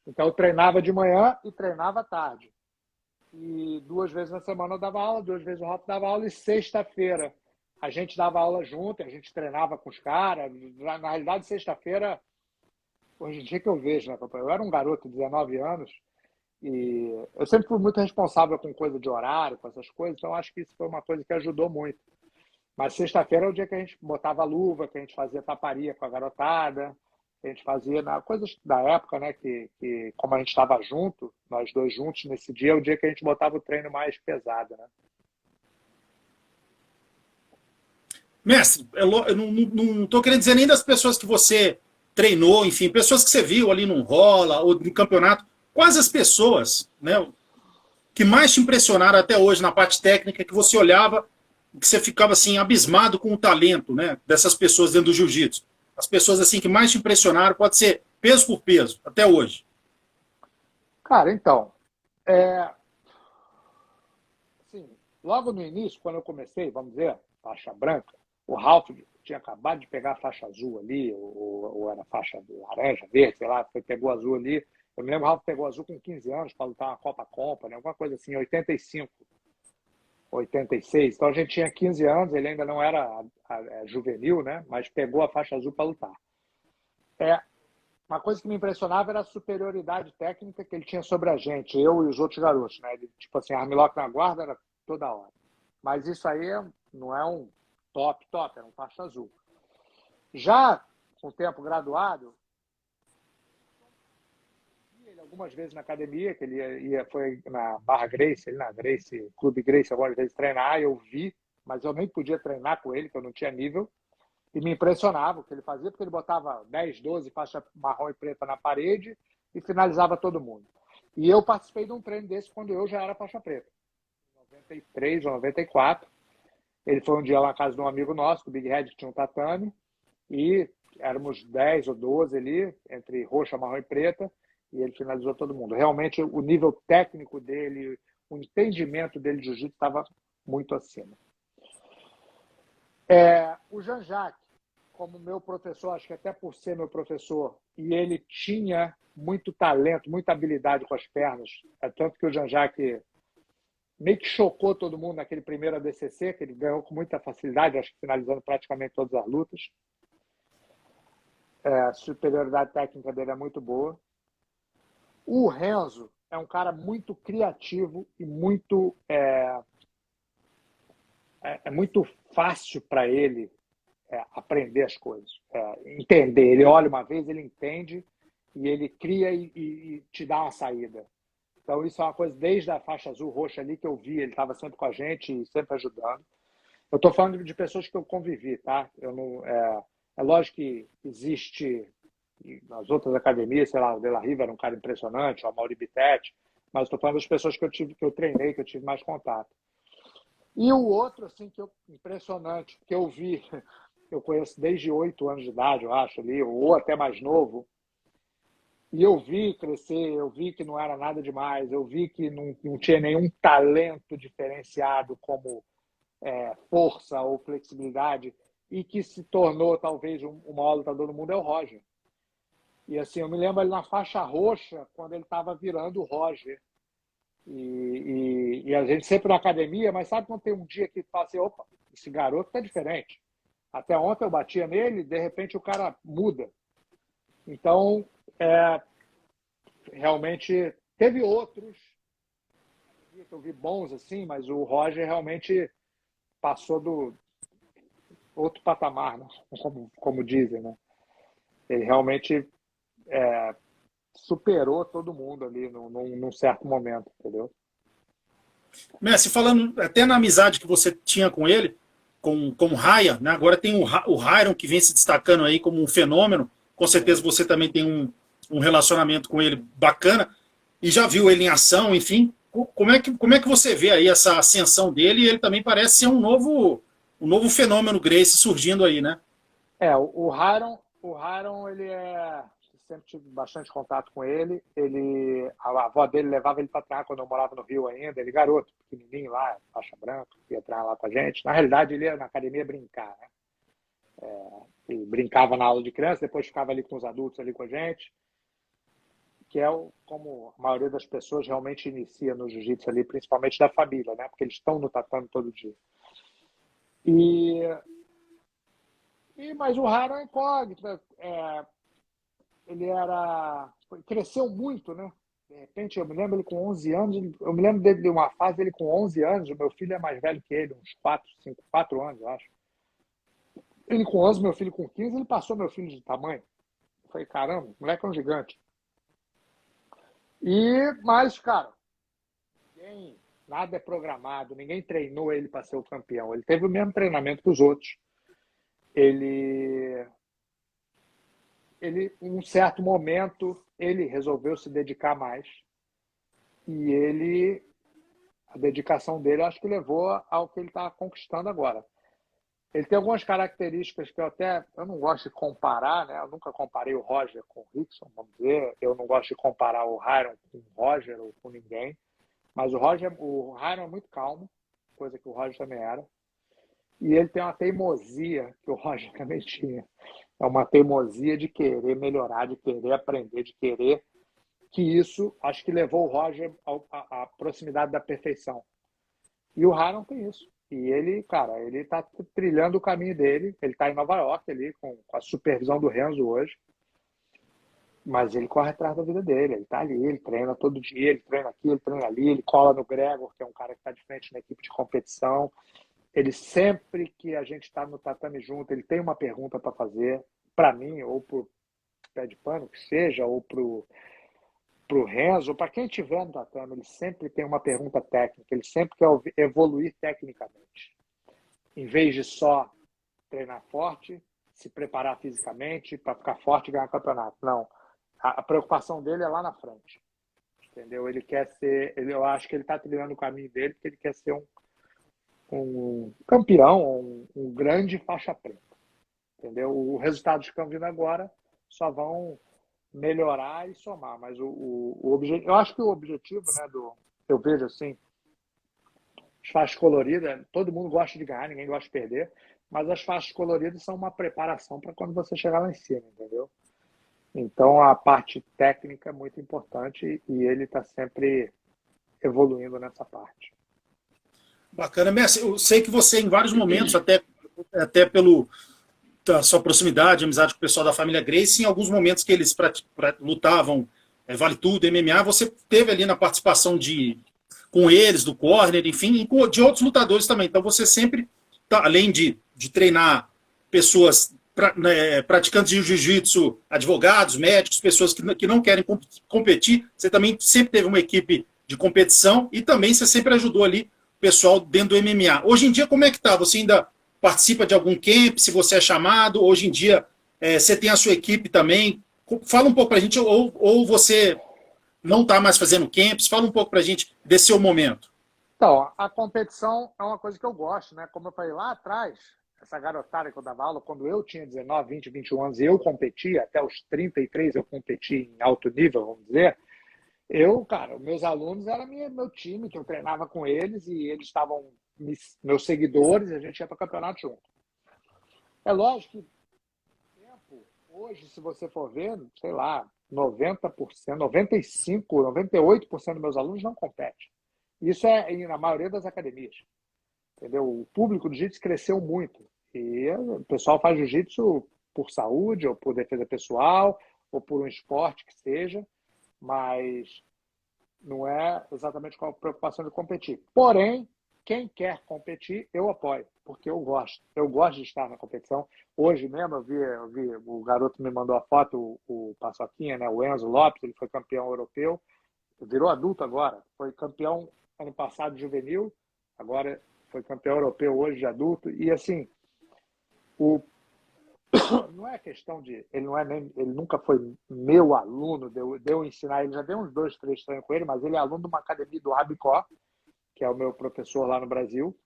Então, eu treinava de manhã e treinava à tarde. E 2 vezes na semana eu dava aula, 2 vezes o Ralph dava aula, e sexta-feira a gente dava aula junto, a gente treinava com os caras. Na realidade, sexta-feira, hoje em dia que eu vejo, né, papai? Eu era um garoto de 19 anos e eu sempre fui muito responsável com coisa de horário, com essas coisas, então acho que isso foi uma coisa que ajudou muito. Mas sexta-feira é o dia que a gente botava luva, que a gente fazia taparia com a garotada, que a gente fazia coisas da época, né? Que como a gente estava junto, nós dois juntos nesse dia, é o dia que a gente botava o treino mais pesado, né? Mestre, eu não estou querendo dizer nem das pessoas que você treinou, enfim, pessoas que você viu ali no rola ou no campeonato. Quais as pessoas, né, que mais te impressionaram até hoje na parte técnica, que você olhava e que você ficava assim abismado com o talento, né, dessas pessoas dentro do jiu-jitsu? As pessoas assim que mais te impressionaram, pode ser peso por peso, até hoje. Cara, então, assim, logo no início, quando eu comecei, vamos dizer, faixa branca, o Ralph tinha acabado de pegar a faixa azul ali, ou era faixa laranja, verde, sei lá, pegou azul ali. Eu me lembro que o Ralph pegou azul com 15 anos para lutar uma Copa Compa, né? Alguma coisa assim, 85, 86. Então a gente tinha 15 anos, ele ainda não era juvenil, né? Mas pegou a faixa azul para lutar. Uma coisa que me impressionava era a superioridade técnica que ele tinha sobre a gente, eu e os outros garotos, né? Ele, tipo assim, armlock na guarda era toda hora. Mas isso aí não é um top, era um faixa azul. Já com o tempo graduado, ele algumas vezes na academia, que ele foi na Barra Grace, na Grace, Clube Grace, algumas vezes treinar, eu vi, mas eu nem podia treinar com ele, que eu não tinha nível. E me impressionava o que ele fazia, porque ele botava 10, 12 faixa marrom e preta na parede e finalizava todo mundo. E eu participei de um treino desse quando eu já era faixa preta, em 93 ou 94. Ele foi um dia lá na casa de um amigo nosso, o Big Red, que tinha um tatame, e éramos 10 ou 12 ali, entre roxa, marrom e preta, e ele finalizou todo mundo. Realmente, o nível técnico dele, o entendimento dele de jiu-jitsu estava muito acima. O Jean-Jacques, como meu professor, acho que até por ser meu professor, e ele tinha muito talento, muita habilidade com as pernas, tanto que o Jean-Jacques meio que chocou todo mundo naquele primeiro ADCC, que ele ganhou com muita facilidade, acho que finalizando praticamente todas as lutas. A superioridade técnica dele é muito boa. O Renzo é um cara muito criativo e muito muito fácil para ele aprender as coisas, entender. Ele olha uma vez, ele entende e ele cria e te dá uma saída. Então, isso é uma coisa desde a faixa azul, roxa ali, que eu vi. Ele estava sempre com a gente e sempre ajudando. Eu estou falando de pessoas que eu convivi, tá? Eu não, é lógico que existe nas outras academias, sei lá, o De La Riva era um cara impressionante, o Amaury Bittetti, Mas estou falando das pessoas que eu treinei, que eu tive mais contato. E o outro, assim, impressionante, que eu vi, eu conheço desde 8 anos de idade, eu acho, ali, ou até mais novo, e eu vi crescer, eu vi que não era nada demais, eu vi que não tinha nenhum talento diferenciado como força ou flexibilidade, e que se tornou talvez o maior lutador do mundo, é o Roger. E assim, eu me lembro ele na faixa roxa, quando ele estava virando o Roger. E a gente sempre na academia, mas sabe quando tem um dia que fala assim, opa, esse garoto tá diferente. Até ontem eu batia nele, de repente o cara muda. Então, realmente, teve outros que eu vi bons assim, mas o Roger realmente passou do outro patamar, né? Como dizem, né? Ele realmente superou todo mundo ali num certo momento, entendeu? Messi, falando até na amizade que você tinha com ele, com o Raya, né? Agora tem o Ryan que vem se destacando aí como um fenômeno. Com certeza você também tem um relacionamento com ele bacana e já viu ele em ação, enfim. Como é que você vê aí essa ascensão dele? E ele também parece ser um novo fenômeno Gracie surgindo aí, né? O Hiron, ele sempre tive bastante contato com ele. A avó dele levava ele para treinar quando eu morava no Rio ainda. Ele, garoto, pequenininho lá, faixa branca, ia treinar lá com a gente. Na realidade, ele ia na academia brincar, né? Ele brincava na aula de criança, depois ficava ali com os adultos ali com a gente, que como a maioria das pessoas realmente inicia no jiu-jitsu ali, principalmente da família, né? Porque eles estão no tatame todo dia. Mas o Hiron é incógnito, ele cresceu muito, né? De repente, eu me lembro ele com 11 anos, eu me lembro dele de uma fase dele com 11 anos, o meu filho é mais velho que ele, uns 4 anos, eu acho. Ele com 11, meu filho com 15, ele passou meu filho de tamanho. Eu falei, caramba, o moleque é um gigante. Mas, cara, nada é programado, ninguém treinou ele para ser o campeão. Ele teve o mesmo treinamento que os outros. Em um certo momento, ele resolveu se dedicar mais. E a dedicação dele, eu acho que levou ao que ele está conquistando agora. Ele tem algumas características que eu não gosto de comparar, né? Eu nunca comparei o Roger com o Rickson, vamos dizer. Eu não gosto de comparar o Hiron com o Roger ou com ninguém. Mas o Hiron é muito calmo, coisa que o Roger também era. E ele tem uma teimosia que o Roger também tinha. É uma teimosia de querer melhorar, de querer aprender, de querer que isso, acho que levou o Roger à proximidade da perfeição. E o Hiron tem isso. E ele, cara, ele está trilhando o caminho dele. Ele está em Nova York ali, com a supervisão do Renzo hoje. Mas ele corre atrás da vida dele. Ele está ali, ele treina todo dia, ele treina aqui, ele treina ali, ele cola no Gregor, que é um cara que está de frente na equipe de competição. Ele sempre que a gente está no tatame junto, ele tem uma pergunta para fazer para mim, ou para o pé de pano, que seja, ou para o Renzo, ou para quem estiver no tatame, ele sempre tem uma pergunta técnica, ele sempre quer evoluir tecnicamente. Em vez de só treinar forte, se preparar fisicamente para ficar forte e ganhar campeonato. Não. A preocupação dele é lá na frente. Entendeu? Ele quer ser. Eu acho que ele está trilhando o caminho dele, porque ele quer ser um campeão, um grande faixa preta. Entendeu? Os resultados que estão vindo agora só vão melhorar e somar. Mas eu acho que o objetivo, né, eu vejo assim, as faixas coloridas, todo mundo gosta de ganhar, ninguém gosta de perder, mas as faixas coloridas são uma preparação para quando você chegar lá em cima, entendeu? Então a parte técnica é muito importante e ele está sempre evoluindo nessa parte. Bacana, Messi. Eu sei que você, em vários momentos, até pelo da sua proximidade, amizade com o pessoal da família Gracie, em alguns momentos que eles lutavam Vale Tudo, MMA, você teve ali na participação com eles, do corner, enfim, e de outros lutadores também. Então você sempre, além de treinar pessoas, praticantes de jiu-jitsu, advogados, médicos, pessoas que não querem competir, você também sempre teve uma equipe de competição e também você sempre ajudou ali o pessoal dentro do MMA. Hoje em dia, como é que tá? Você ainda participa de algum camp, se você é chamado? Hoje em dia, você tem a sua equipe também? Fala um pouco pra gente, ou você não está mais fazendo camps? Fala um pouco para a gente desse seu momento. Então, a competição é uma coisa que eu gosto, né? Como eu falei lá atrás, essa garotada que eu dava aula, quando eu tinha 19, 20, 21 anos e eu competia, até os 33 eu competi em alto nível, vamos dizer, cara, meus alunos eram meu time, que eu treinava com eles e eles estavam meus seguidores e a gente ia para o campeonato junto. É lógico que hoje, se você for ver, sei lá, 90%, 95%, 98% dos meus alunos não competem. Isso é na maioria das academias. Entendeu? O público do jiu-jitsu cresceu muito. E o pessoal faz jiu-jitsu por saúde, ou por defesa pessoal, ou por um esporte que seja, mas não é exatamente com a preocupação de competir. Porém, quem quer competir, eu apoio, porque eu gosto. Eu gosto de estar na competição. Hoje mesmo, eu vi o garoto me mandou a foto, o Paçoquinha, né, o Enzo Lopes, ele foi campeão europeu, virou adulto agora, foi campeão ano passado juvenil, agora foi campeão europeu hoje de adulto. E assim, não é questão de. Ele nunca foi meu aluno, deu ensinar, ele já deu uns 2, 3 treinos com ele, mas ele é aluno de uma academia do Rabicó, que é o meu professor lá no Brasil,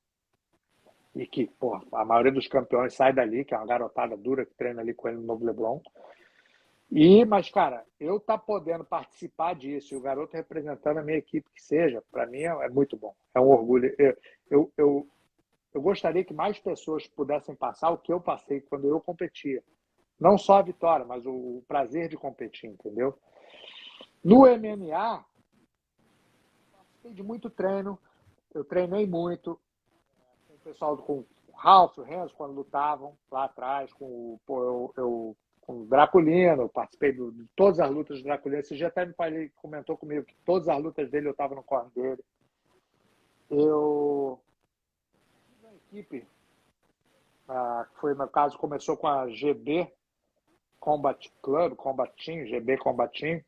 e que, pô, a maioria dos campeões sai dali, que é uma garotada dura que treina ali com ele no Novo Leblon. Mas, cara, eu tá podendo participar disso, e o garoto representando a minha equipe que seja, para mim é muito bom. É um orgulho. Eu gostaria que mais pessoas pudessem passar o que eu passei quando eu competia. Não só a vitória, mas o prazer de competir, entendeu? No MMA, participei de muito treino, eu treinei muito com o pessoal, com o Ralph, o Renzo, quando lutavam lá atrás, com o Draculino, eu participei de todas as lutas do Draculino. Esse dia até comentou comigo que todas as lutas dele eu estava no corner dele. Eu fiz uma equipe, que foi, no caso, começou com a GB Combat Club, Combat Team, GB Combat Team,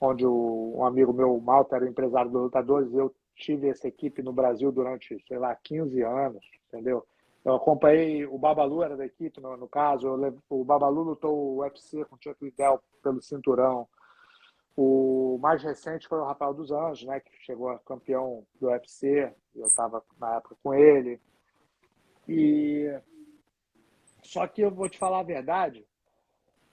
onde um amigo meu, o Malta, era o empresário dos lutadores, e eu tive essa equipe no Brasil durante, sei lá, 15 anos, entendeu? Eu acompanhei, o Babalu era da equipe, no caso, o Babalu lutou o UFC com o Chuck Liddell pelo cinturão. O mais recente foi o Rafael dos Anjos, né, que chegou a campeão do UFC, eu estava na época com ele. Só que eu vou te falar a verdade,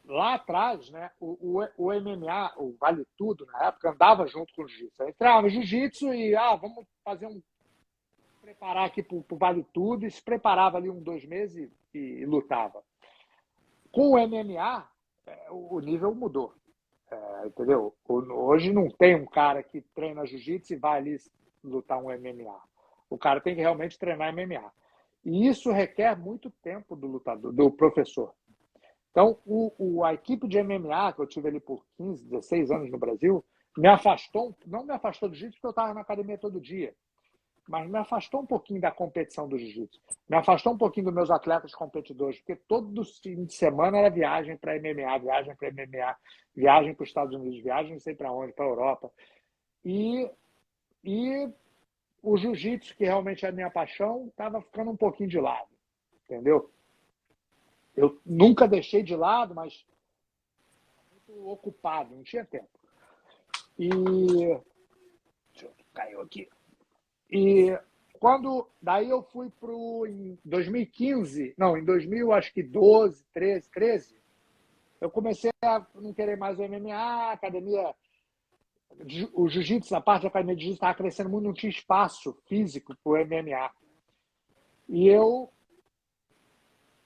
lá atrás, né, o MMA, o Vale Tudo, na época, andava junto com o jiu-jitsu. Entrava no jiu-jitsu e, vamos fazer preparar aqui para o Vale Tudo, e se preparava ali 2 meses e lutava. Com o MMA, o nível mudou, entendeu? Hoje não tem um cara que treina jiu-jitsu e vai ali lutar um MMA. O cara tem que realmente treinar MMA. E isso requer muito tempo do lutador, do professor. Então, a equipe de MMA, que eu tive ali por 15, 16 anos no Brasil, não me afastou do jiu-jitsu porque eu estava na academia todo dia, mas me afastou um pouquinho da competição do jiu-jitsu. Me afastou um pouquinho dos meus atletas competidores, porque todo fim de semana era viagem para MMA, viagem para MMA, viagem para os Estados Unidos, viagem não sei para onde, para a Europa. E o jiu-jitsu, que realmente é a minha paixão, estava ficando um pouquinho de lado, entendeu? Eu nunca deixei de lado, mas muito ocupado, não tinha tempo. Caiu aqui. Daí eu fui em 2015, não, em 2000, acho que 12, 13, eu comecei a não querer mais o MMA, a academia, o jiu-jitsu, a parte da academia de jiu-jitsu estava crescendo muito, não tinha espaço físico para o MMA. E eu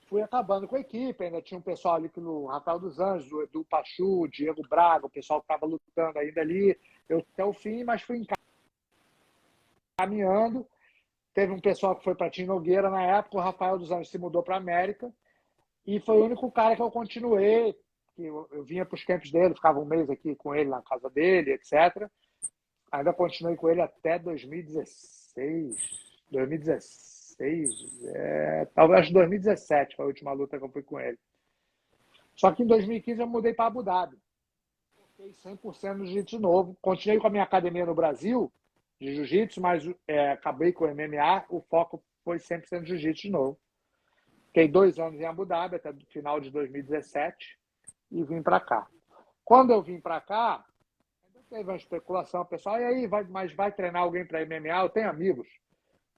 fui acabando com a equipe, ainda tinha um pessoal ali, o Rafael dos Anjos, o Edu Pachu, o Diego Braga, o pessoal que estava lutando ainda ali, eu até o fim, mas fui encaminhando. Teve um pessoal que foi para Tim Nogueira na época, o Rafael dos Anjos se mudou para a América, e foi o único cara que eu continuei, que eu vinha para os campos dele, ficava um mês aqui com ele na casa dele, etc. Ainda continuei com ele até 2016, talvez 2017 foi a última luta que eu fui com ele. Só que em 2015 eu mudei para Abu Dhabi. Fiquei 100% no jiu-jitsu de novo. Continuei com a minha academia no Brasil, de jiu-jitsu, mas acabei com o MMA, o foco foi 100% jiu-jitsu de novo. Fiquei 2 anos em Abu Dhabi, até o final de 2017, e vim para cá. Quando eu vim para cá, ainda Teve uma especulação, pessoal, e aí, mas vai treinar alguém para MMA? Eu tenho amigos,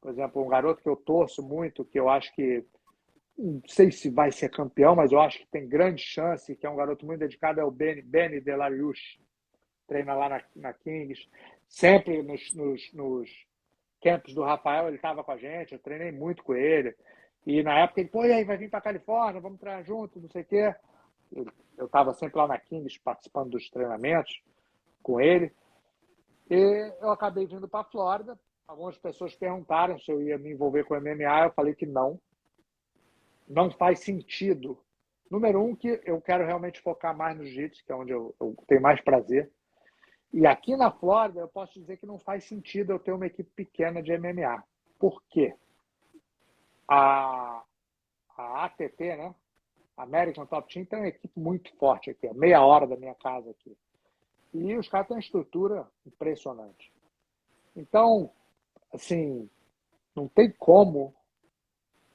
por exemplo, um garoto que eu torço muito, que eu acho que, não sei se vai ser campeão, mas eu acho que tem grande chance, que é um garoto muito dedicado, é o Benny Delariush, treina lá na Kings, sempre nos camps do Rafael, ele estava com a gente, eu treinei muito com ele, e na época ele, pô, e aí, vai vir para Califórnia, vamos treinar junto, não sei o quê. Eu estava sempre lá na Kings, participando dos treinamentos com ele, e eu acabei vindo para a Flórida. Algumas pessoas perguntaram se eu ia me envolver com MMA, eu falei que não faz sentido. Número um, que eu quero realmente focar mais no jiu-jitsu, que é onde eu tenho mais prazer. E aqui na Flórida, eu posso dizer que não faz sentido eu ter uma equipe pequena de MMA. Por quê? A ATT, né? American Top Team, tem uma equipe muito forte aqui, a meia hora da minha casa aqui. E os caras têm uma estrutura impressionante. Então, assim, não tem como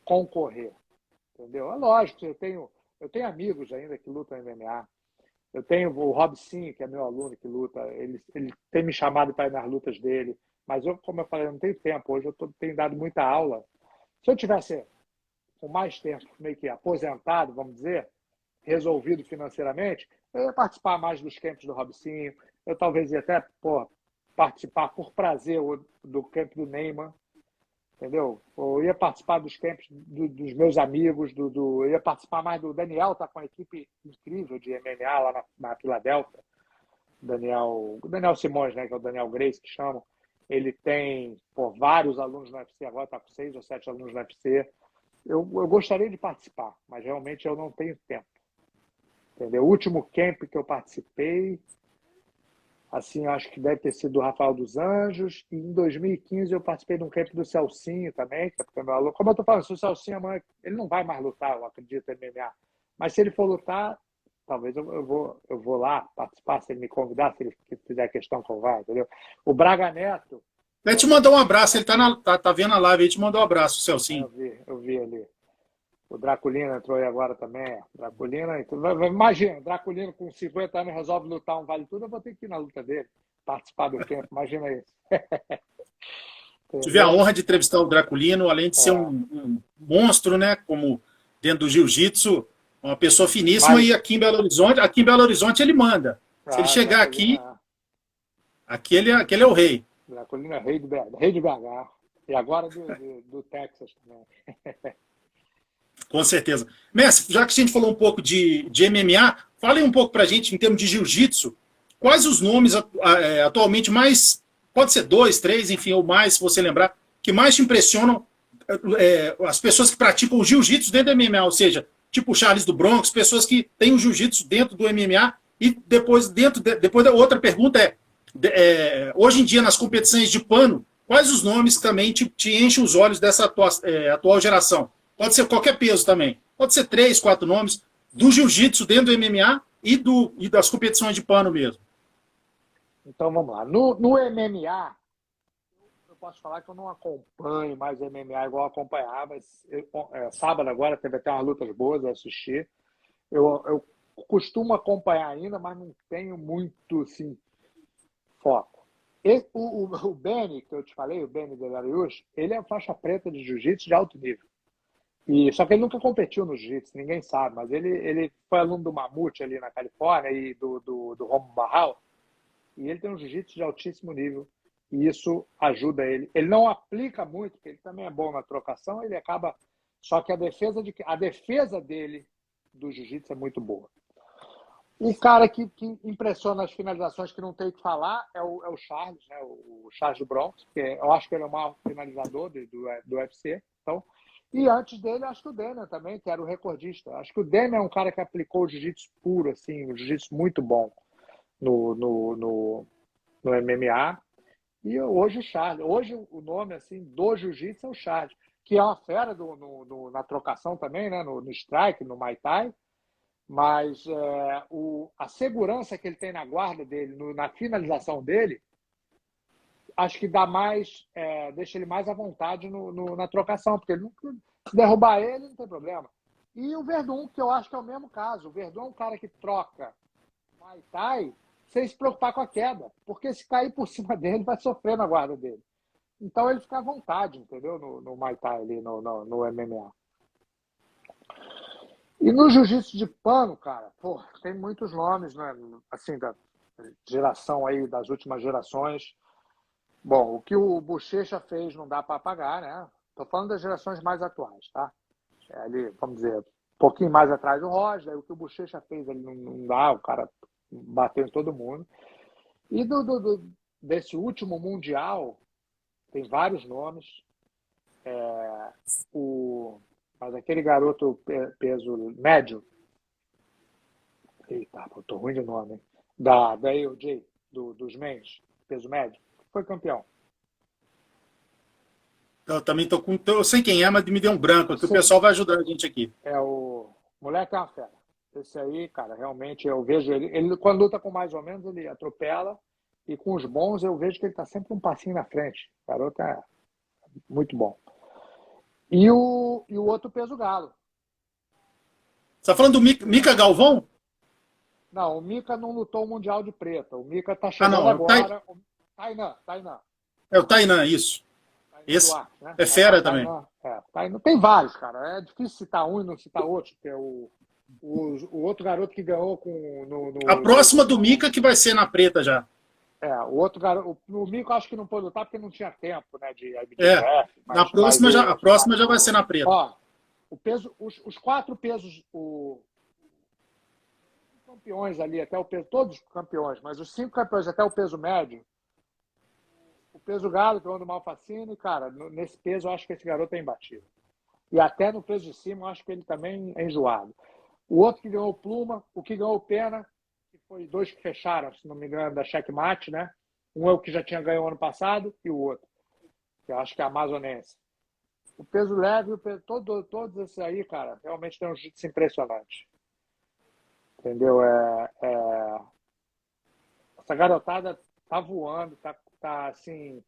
concorrer, entendeu? É lógico, eu tenho amigos ainda que lutam MMA. Eu tenho o Robson, que é meu aluno que luta, ele tem me chamado para ir nas lutas dele, mas eu, como eu falei, eu não tenho tempo. Hoje eu tenho dado muita aula. Se eu tivesse com mais tempo, meio que aposentado, vamos dizer, resolvido financeiramente, eu ia participar mais dos camps do Robicinho, eu talvez ia até participar por prazer do camp do Neymar, entendeu? Eu ia participar dos camps dos meus amigos, eu ia participar mais do Daniel, tá com uma equipe incrível de MMA lá na Filadélfia, o Daniel Simões, né, que é o Daniel Grace, que chamam. Ele tem vários alunos no UFC, agora está com 6 ou 7 alunos no UFC. Eu gostaria de participar, mas realmente eu não tenho tempo. Entendeu? O último camp que eu participei, assim, acho que deve ter sido do Rafael dos Anjos, e em 2015 eu participei de um camp do Celcinho também, que é meu aluno. Como eu estou falando, se o Celcinho amanhã, ele não vai mais lutar, eu acredito, em MMA, mas se ele for lutar, talvez eu vou lá participar, se ele me convidar, se ele fizer questão que eu vá, entendeu? O Braga Neto... Ele te mandou um abraço, ele tá vendo a live, ele te mandou um abraço, Celcinho. Eu vi ali. O Draculino entrou aí agora também. Draculino, imagina, Draculino com 50 anos resolve lutar um vale tudo, eu vou ter que ir na luta dele, participar do campo, imagina isso. Tive a honra de entrevistar o Draculino, além de ser um monstro, né, como dentro do jiu-jitsu, uma pessoa finíssima, e aqui em Belo Horizonte ele manda. Se ele chegar aqui ele é o rei. Draculino é rei de BH. E agora do Texas também. Com certeza. Mestre, já que a gente falou um pouco de MMA, fale um pouco pra gente, em termos de jiu-jitsu, quais os nomes atualmente mais, pode ser 2, 3, enfim, ou mais, se você lembrar, que mais te impressionam as pessoas que praticam o jiu-jitsu dentro do MMA, ou seja, tipo o Charles do Bronx, pessoas que têm o jiu-jitsu dentro do MMA, e depois da outra pergunta hoje em dia, nas competições de pano, quais os nomes que também te enchem os olhos dessa atual geração? Pode ser qualquer peso também. Pode ser 3, 4 nomes do jiu-jitsu dentro do MMA e das competições de pano mesmo. Então vamos lá. No MMA, eu posso falar que eu não acompanho mais MMA igual eu acompanhava. Sábado agora teve até umas lutas boas, eu assisti. Eu costumo acompanhar ainda, mas não tenho muito assim, foco. O Benny, que eu te falei, o Benny Delariush, ele é faixa preta de jiu-jitsu de alto nível. Só que ele nunca competiu no jiu-jitsu, ninguém sabe, mas ele foi aluno do Mamute ali na Califórnia e do Romo Barral, e ele tem um jiu-jitsu de altíssimo nível, e isso ajuda ele. Ele não aplica muito, porque ele também é bom na trocação, ele acaba... Só que a defesa dele do jiu-jitsu é muito boa. O cara que impressiona as finalizações, que não tem o que falar, é o Charles, né? O Charles do Bronx, que eu acho que ele é o maior finalizador do UFC, então... E antes dele, acho que o Demian também, que era o recordista. Acho que o Demian é um cara que aplicou o jiu-jitsu puro, assim, um jiu-jitsu muito bom no MMA. E hoje o Charles. Hoje o nome assim, do jiu-jitsu é o Charles, que é uma fera na trocação também, né? No strike, no Muay Thai. Mas a segurança que ele tem na guarda dele, na finalização dele, acho que dá mais, deixa ele mais à vontade na trocação, porque se derrubar ele, não tem problema. E o Verdun, que eu acho que é o mesmo caso. O Verdun é um cara que troca Muay Thai sem se preocupar com a queda. Porque se cair por cima dele, vai sofrer na guarda dele. Então ele fica à vontade, entendeu? No Muay Thai ali, no MMA. E no jiu-jitsu de pano, cara, pô, tem muitos nomes, né? Assim, da geração aí, das últimas gerações. Bom, o que o Bochecha fez não dá para apagar, né? Tô falando das gerações mais atuais, tá? Ali, vamos dizer, um pouquinho mais atrás do Roger, aí o que o Bochecha fez ali não dá, o cara bateu em todo mundo. E desse último Mundial, tem vários nomes. Mas aquele garoto peso médio, eita, eu tô ruim de nome, hein? Da AOJ, dos mens, peso médio, foi campeão. Eu também tô com. Eu sei quem é, mas me deu um branco aqui. O pessoal vai ajudar a gente aqui. O moleque é uma fera. Esse aí, cara, realmente eu vejo ele. Ele, quando luta com mais ou menos, ele atropela. E com os bons, eu vejo que ele tá sempre um passinho na frente. O garoto é muito bom. E o outro peso galo. Você tá falando do Mica Galvão? Não, o Mica não lutou o Mundial de Preta. O Mica tá chegando não. agora. Tainan. É o Tainan, isso. Esse Duarte, né? é fera também. Tainan. Tem vários, cara. É difícil citar um e não citar outro, porque o outro garoto que ganhou A próxima do Mica que vai ser na preta já. O outro garoto. O Mico acho que não pôde lutar porque não tinha tempo, né? De IBJJF. A próxima já vai ser na preta. Ó, o peso, os 4 pesos, campeões ali, até o peso, todos campeões, mas os 5 campeões até o peso médio, o peso galo, que é o do Malfacine, cara, nesse peso eu acho que esse garoto é imbatível. E até no peso de cima eu acho que ele também é enjoado. O outro que ganhou Pluma, o que ganhou Pena, que foi 2 que fecharam, se não me engano, da Checkmate, né? Um é o que já tinha ganho ano passado e o outro, que eu acho que é a amazonense. O peso leve, todos esses aí, cara, realmente tem um jiu-jitsu impressionante. Entendeu? Essa garotada tá voando, tá assim.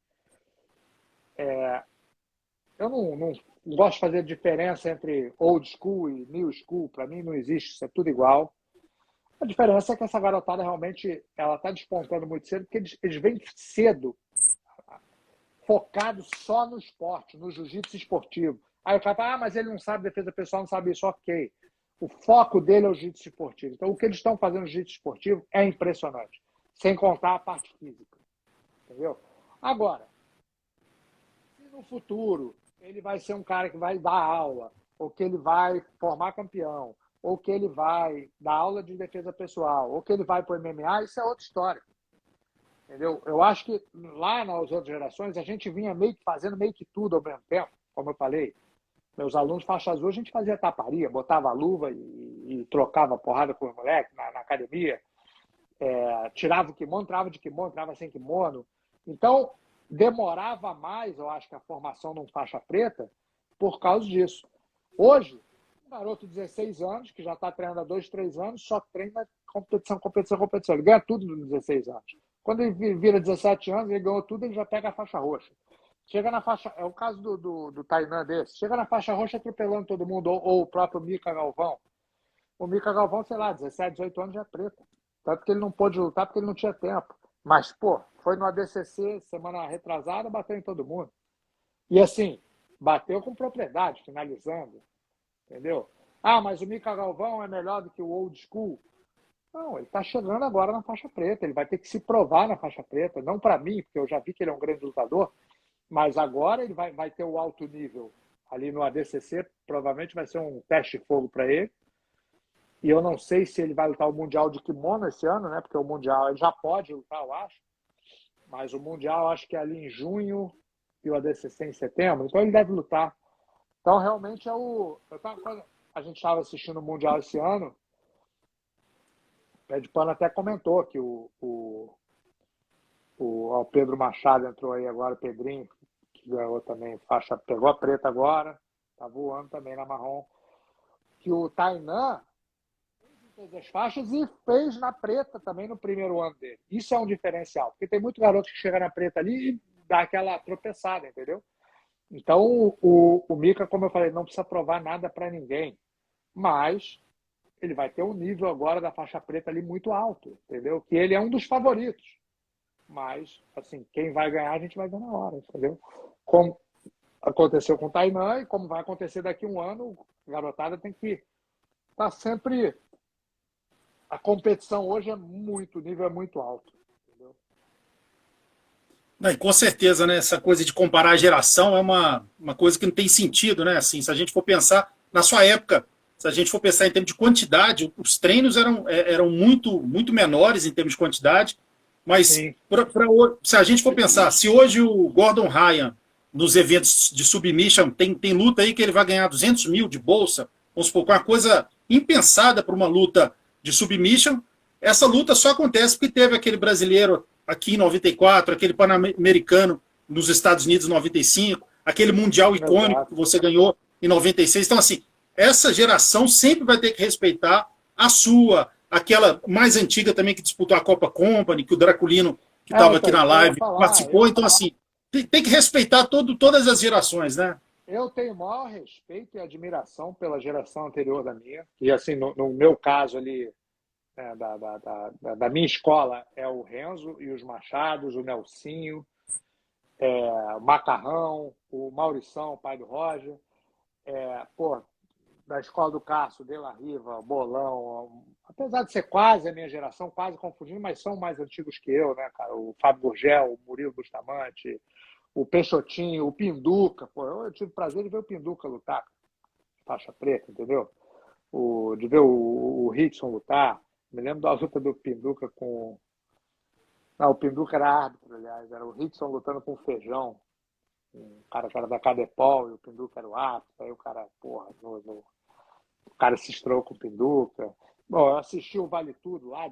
Eu não gosto de fazer diferença entre old school e new school. Para mim não existe, isso é tudo igual. A diferença é que essa garotada realmente ela tá despontando muito cedo, porque eles vêm cedo focados só no esporte, no jiu-jitsu esportivo. Aí o cara fala, mas ele não sabe defesa pessoal, não sabe isso, ok. O foco dele é o jiu-jitsu esportivo. Então, o que eles estão fazendo no jiu-jitsu esportivo é impressionante. Sem contar a parte física. Entendeu? Agora, se no futuro ele vai ser um cara que vai dar aula, ou que ele vai formar campeão, ou que ele vai dar aula de defesa pessoal, ou que ele vai para o MMA, isso é outra história. Entendeu? Eu acho que lá nas outras gerações a gente vinha fazendo meio que tudo ao mesmo tempo, como eu falei. Meus alunos faixa azul, a gente fazia taparia, botava a luva e trocava porrada com os moleques na academia. Tirava o kimono, entrava de kimono, entrava sem kimono. Então, demorava mais, eu acho, que a formação num faixa preta por causa disso. Hoje, um garoto de 16 anos, que já está treinando há 2, 3 anos, só treina competição. Ele ganha tudo nos 16 anos. Quando ele vira 17 anos, ele ganhou tudo, ele já pega a faixa roxa. Chega na faixa, é o caso do Tainan desse, chega na faixa roxa atropelando todo mundo, ou o próprio Mica Galvão. O Mica Galvão, sei lá, 17, 18 anos já é preta. Tanto que ele não pôde lutar porque ele não tinha tempo. Mas, pô, foi no ADCC, semana retrasada, bateu em todo mundo. E assim, bateu com propriedade, finalizando. Entendeu? Mas o Mica Galvão é melhor do que o old school. Não, ele está chegando agora na faixa preta. Ele vai ter que se provar na faixa preta. Não para mim, porque eu já vi que ele é um grande lutador. Mas agora ele vai ter o alto nível ali no ADCC. Provavelmente vai ser um teste de fogo para ele. E eu não sei se ele vai lutar o Mundial de Kimono esse ano, né? Porque o Mundial ele já pode lutar, eu acho. Mas o Mundial eu acho que é ali em junho e o ADCC em setembro. Então ele deve lutar. Então realmente quando a gente estava assistindo o Mundial esse ano, o Pé de Pano até comentou que o Pedro Machado entrou aí agora, o Pedrinho, que ganhou também faixa, pegou a preta agora, tá voando também na marrom. Que o Tainan fez as faixas e fez na preta também no primeiro ano dele. Isso é um diferencial, porque tem muito garoto que chega na preta ali e dá aquela tropeçada, entendeu? Então, o Mica, como eu falei, não precisa provar nada para ninguém, mas ele vai ter um nível agora da faixa preta ali muito alto, entendeu? Que ele é um dos favoritos. Mas, assim, quem vai ganhar, a gente vai ver na hora, entendeu? Como aconteceu com o Tainan e como vai acontecer daqui a um ano, a garotada tem que estar sempre... A competição hoje é muito, o nível é muito alto. Entendeu? Não, e com certeza, né? Essa coisa de comparar a geração é uma coisa que não tem sentido, né? Assim, se a gente for pensar na sua época, se a gente for pensar em termos de quantidade, os treinos eram muito, muito menores em termos de quantidade, mas Sim. se a gente for pensar, se hoje o Gordon Ryan, nos eventos de submission, tem luta aí que ele vai ganhar 200 mil de bolsa, vamos supor, com uma coisa impensada para uma luta de submission, essa luta só acontece porque teve aquele brasileiro aqui em 94, aquele pan-americano nos Estados Unidos em 95, aquele mundial icônico que você ganhou em 96. Então, assim, essa geração sempre vai ter que respeitar a sua, aquela mais antiga também que disputou a Copa Company, que o Draculino, que estava aqui na live, participou. Então, assim, tem que respeitar todas as gerações, né? Eu tenho maior respeito e admiração pela geração anterior da minha. E, assim, no meu caso ali, da minha escola, é o Renzo e os Machados, o Nelsinho, o Macarrão, o Maurição, pai do Roger. Da escola do Cássio, De La Riva, Bolão, apesar de ser quase a minha geração, quase confundindo, mas são mais antigos que eu, né, cara? O Fábio Gurgel, o Murilo Bustamante, o Peixotinho, o Pinduca. Pô, eu tive o prazer de ver o Pinduca lutar, faixa preta, entendeu? De ver o Rickson lutar. Me lembro da luta do Pinduca com... Não, o Pinduca era árbitro, aliás. Era o Rickson lutando com o Feijão. Um cara que era da Cadepol e o Pinduca era o árbitro. Aí o cara, porra, o cara se estrou com o Pinduca. Bom, eu assisti o Vale Tudo lá,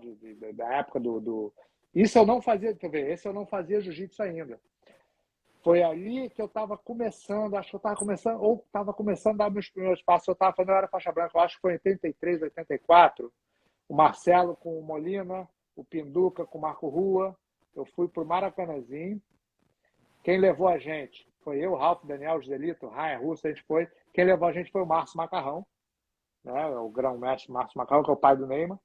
da época do... Isso eu não fazia, quer ver, esse eu não fazia jiu-jitsu ainda. Foi ali que eu estava começando, acho que eu estava começando, ou estava começando a dar meus primeiros passos. Eu estava fazendo, eu era faixa branca, eu acho que foi em 83, 84. O Marcelo com o Molina, o Pinduca com o Marco Rua. Eu fui para o Maracanãzinho. Quem levou a gente foi eu, Ralf, Daniel, Joselito, Ryan Russo, a gente foi. Quem levou a gente foi o Márcio Macarrão, né? O grão-mestre Márcio Macarrão, que é o pai do Neymar.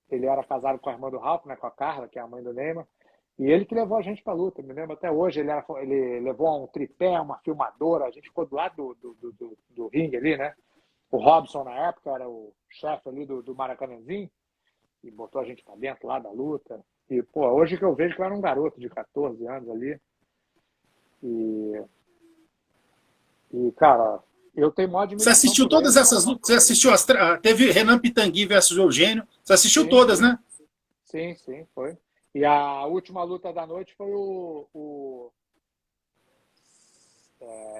Ele era casado com a irmã do Ralf, né? Com a Carla, que é a mãe do Neymar. E ele que levou a gente para a luta, me lembro até hoje. Ele levou um tripé, uma filmadora, a gente ficou do lado do ringue ali, né? O Robson, na época, era o chefe ali do Maracanãzinho, e botou a gente para dentro lá da luta. E, pô, hoje que eu vejo que eu era um garoto de 14 anos ali. E cara, eu tenho maior admiração. Você assistiu todas essas lutas? Você assistiu teve Renan Pitangui versus Eugênio. Você assistiu todas, né? Sim, foi. E a última luta da noite foi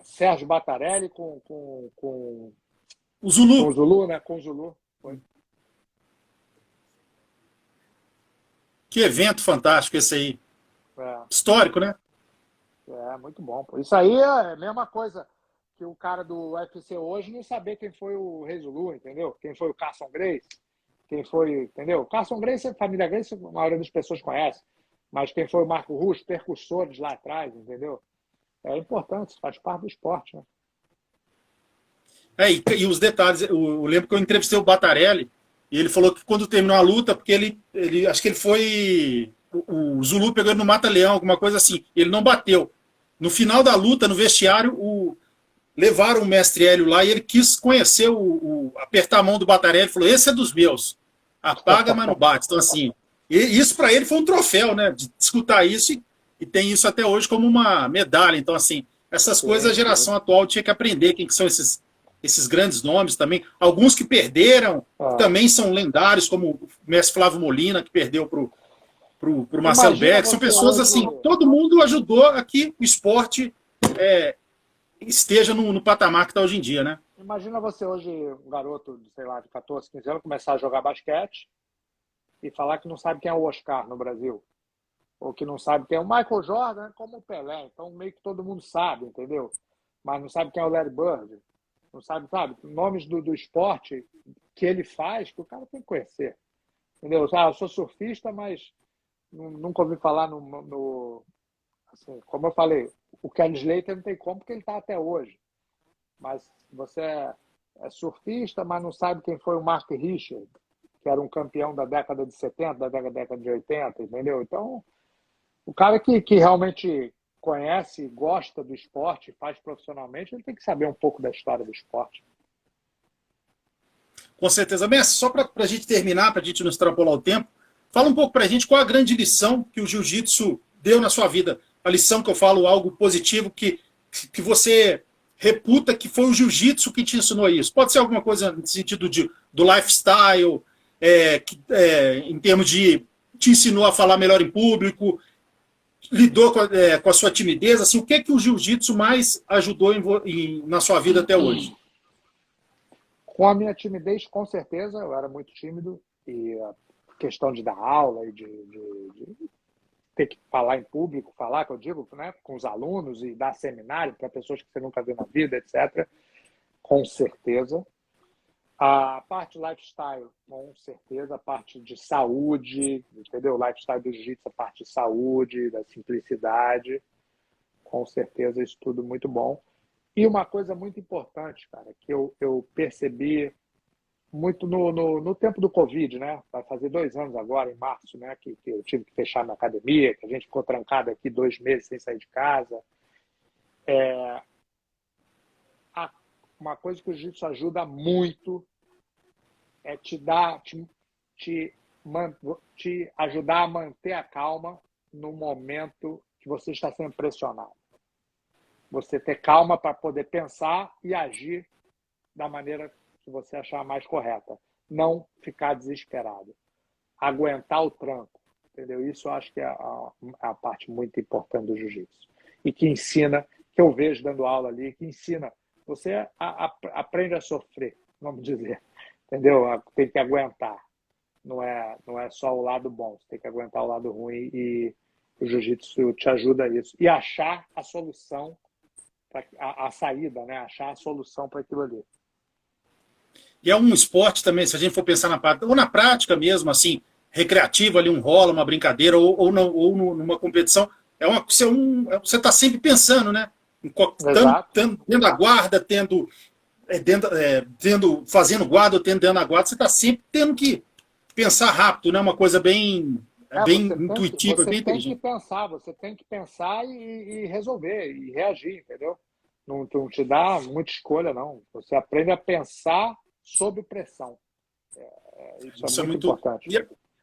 Sérgio Batarelli com o Zulu. Com o Zulu, né? Com o Zulu. Foi. Que evento fantástico esse aí. Histórico, né? Muito bom. Isso aí é a mesma coisa que o cara do UFC hoje não saber quem foi o Rei Zulu, entendeu? Quem foi o Carson Gracie, quem foi, entendeu? Carson Gracie, a família Gracie, a maioria das pessoas conhece, mas quem foi o Marco Russo, percussores lá atrás, entendeu? É importante, faz parte do esporte, né? E os detalhes, eu lembro que eu entrevistei o Batarelli e ele falou que quando terminou a luta, porque ele acho que ele foi... O Zulu pegou ele no mata-leão, alguma coisa assim. Ele não bateu. No final da luta, no vestiário, levaram o mestre Hélio lá e ele quis conhecer, apertar a mão do Batarelli. Falou, esse é dos meus. Apaga, mas não bate. Então, assim, isso para ele foi um troféu, né? De escutar isso e tem isso até hoje como uma medalha. Então, assim, essas coisas a geração atual tinha que aprender quem que são esses grandes nomes também. Alguns que perderam também são lendários, como o mestre Flávio Molina, que perdeu para o Marcelo Beck. São pessoas assim, todo mundo ajudou a que o esporte esteja no patamar que está hoje em dia, né? Imagina você hoje, um garoto de, sei lá, de 14, 15 anos, começar a jogar basquete e falar que não sabe quem é o Oscar no Brasil. Ou que não sabe quem é o Michael Jordan, como o Pelé. Então, meio que todo mundo sabe, entendeu? Mas não sabe quem é o Larry Bird. Não sabe, nomes do esporte que ele faz, que o cara tem que conhecer. Entendeu? Eu sou surfista, mas nunca ouvi falar assim, como eu falei, o Ken Slater não tem como, porque ele está até hoje. Mas você é surfista, mas não sabe quem foi o Mark Richard, que era um campeão da década de 70, da década de 80, entendeu? Então, o cara que realmente conhece, gosta do esporte, faz profissionalmente, ele tem que saber um pouco da história do esporte. Com certeza. Mestre, só para a gente terminar, para a gente não extrapolar o tempo, fala um pouco para a gente qual a grande lição que o jiu-jitsu deu na sua vida. A lição que eu falo, algo positivo que você reputa que foi o jiu-jitsu que te ensinou isso. Pode ser alguma coisa no sentido do lifestyle, em termos de te ensinou a falar melhor em público, lidou com a sua timidez. Assim, o que o jiu-jitsu mais ajudou na sua vida até hoje? Com a minha timidez, com certeza, eu era muito tímido, e a questão de dar aula e de ter que falar em público, falar, que eu digo, né, com os alunos e dar seminário para pessoas que você nunca viu na vida, etc. Com certeza. A parte lifestyle, com certeza. A parte de saúde, entendeu? O lifestyle do jiu-jitsu, a parte de saúde, da simplicidade. Com certeza, isso tudo muito bom. E uma coisa muito importante, cara, que eu percebi muito no tempo do Covid, né? Vai fazer 2 anos agora, em março, né? Que eu tive que fechar minha academia, que a gente ficou trancado aqui 2 meses sem sair de casa. Uma coisa que o jiu-jitsu ajuda muito é te ajudar a manter a calma no momento que você está sendo pressionado. Você ter calma para poder pensar e agir da maneira que você achar mais correta. Não ficar desesperado. Aguentar o tranco. Entendeu? Isso eu acho que é a parte muito importante do jiu-jitsu. E que ensina, que eu vejo dando aula ali, que ensina. Você aprende a sofrer, vamos dizer. Entendeu? Tem que aguentar. Não é só o lado bom. Você tem que aguentar o lado ruim, e o jiu-jitsu te ajuda a isso. E achar a solução, a saída, né? Achar a solução para aquilo ali. E é um esporte também, se a gente for pensar na prática mesmo, assim, recreativo, ali um rola, uma brincadeira, ou numa competição, você está sempre pensando, né? Tendo a guarda, fazendo guarda, ou tendo a guarda, você está sempre tendo que pensar rápido, né? Uma coisa bem intuitiva, bem inteligente. Você tem que pensar e resolver, e reagir, entendeu? Não te dá muita escolha, não. Você aprende a pensar sob pressão. Isso é muito importante.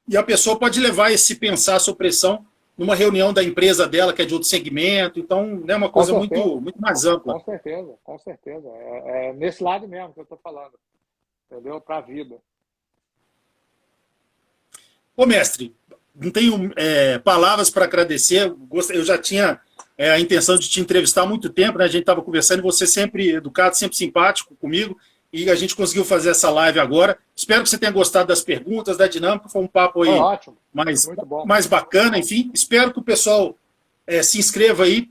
E a pessoa pode levar esse pensar sob pressão numa reunião da empresa dela, que é de outro segmento. Então, é uma coisa muito, muito mais ampla. Com certeza, com certeza. É nesse lado mesmo que eu estou falando. Entendeu? Para a vida. Ô, mestre, não tenho palavras para agradecer. Eu já tinha a intenção de te entrevistar há muito tempo, né? A gente estava conversando e você sempre educado, sempre simpático comigo. E a gente conseguiu fazer essa live agora. Espero que você tenha gostado das perguntas, da dinâmica. Foi um papo aí mais bacana, enfim. Espero que o pessoal se inscreva aí.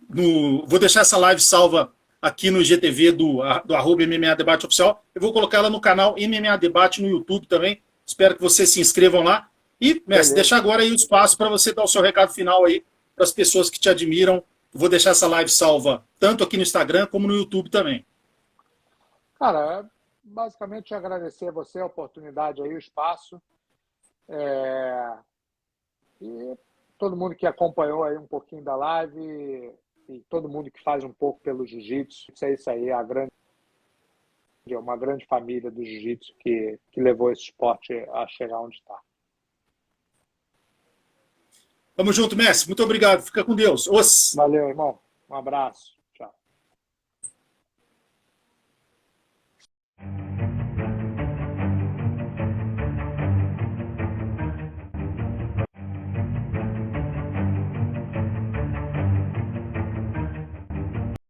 Vou deixar essa live salva aqui no IGTV do @MMA Debate Oficial. Eu vou colocar ela no canal MMA Debate no YouTube também. Espero que vocês se inscrevam lá. E, mestre, deixar agora aí o espaço para você dar o seu recado final aí para as pessoas que te admiram. Vou deixar essa live salva tanto aqui no Instagram como no YouTube também. Cara, basicamente agradecer a você a oportunidade aí, o espaço. E todo mundo que acompanhou aí um pouquinho da live, e todo mundo que faz um pouco pelo jiu-jitsu. Isso aí, é uma grande família do jiu-jitsu que levou esse esporte a chegar onde está. Tamo junto, mestre. Muito obrigado. Fica com Deus. Valeu, irmão. Um abraço.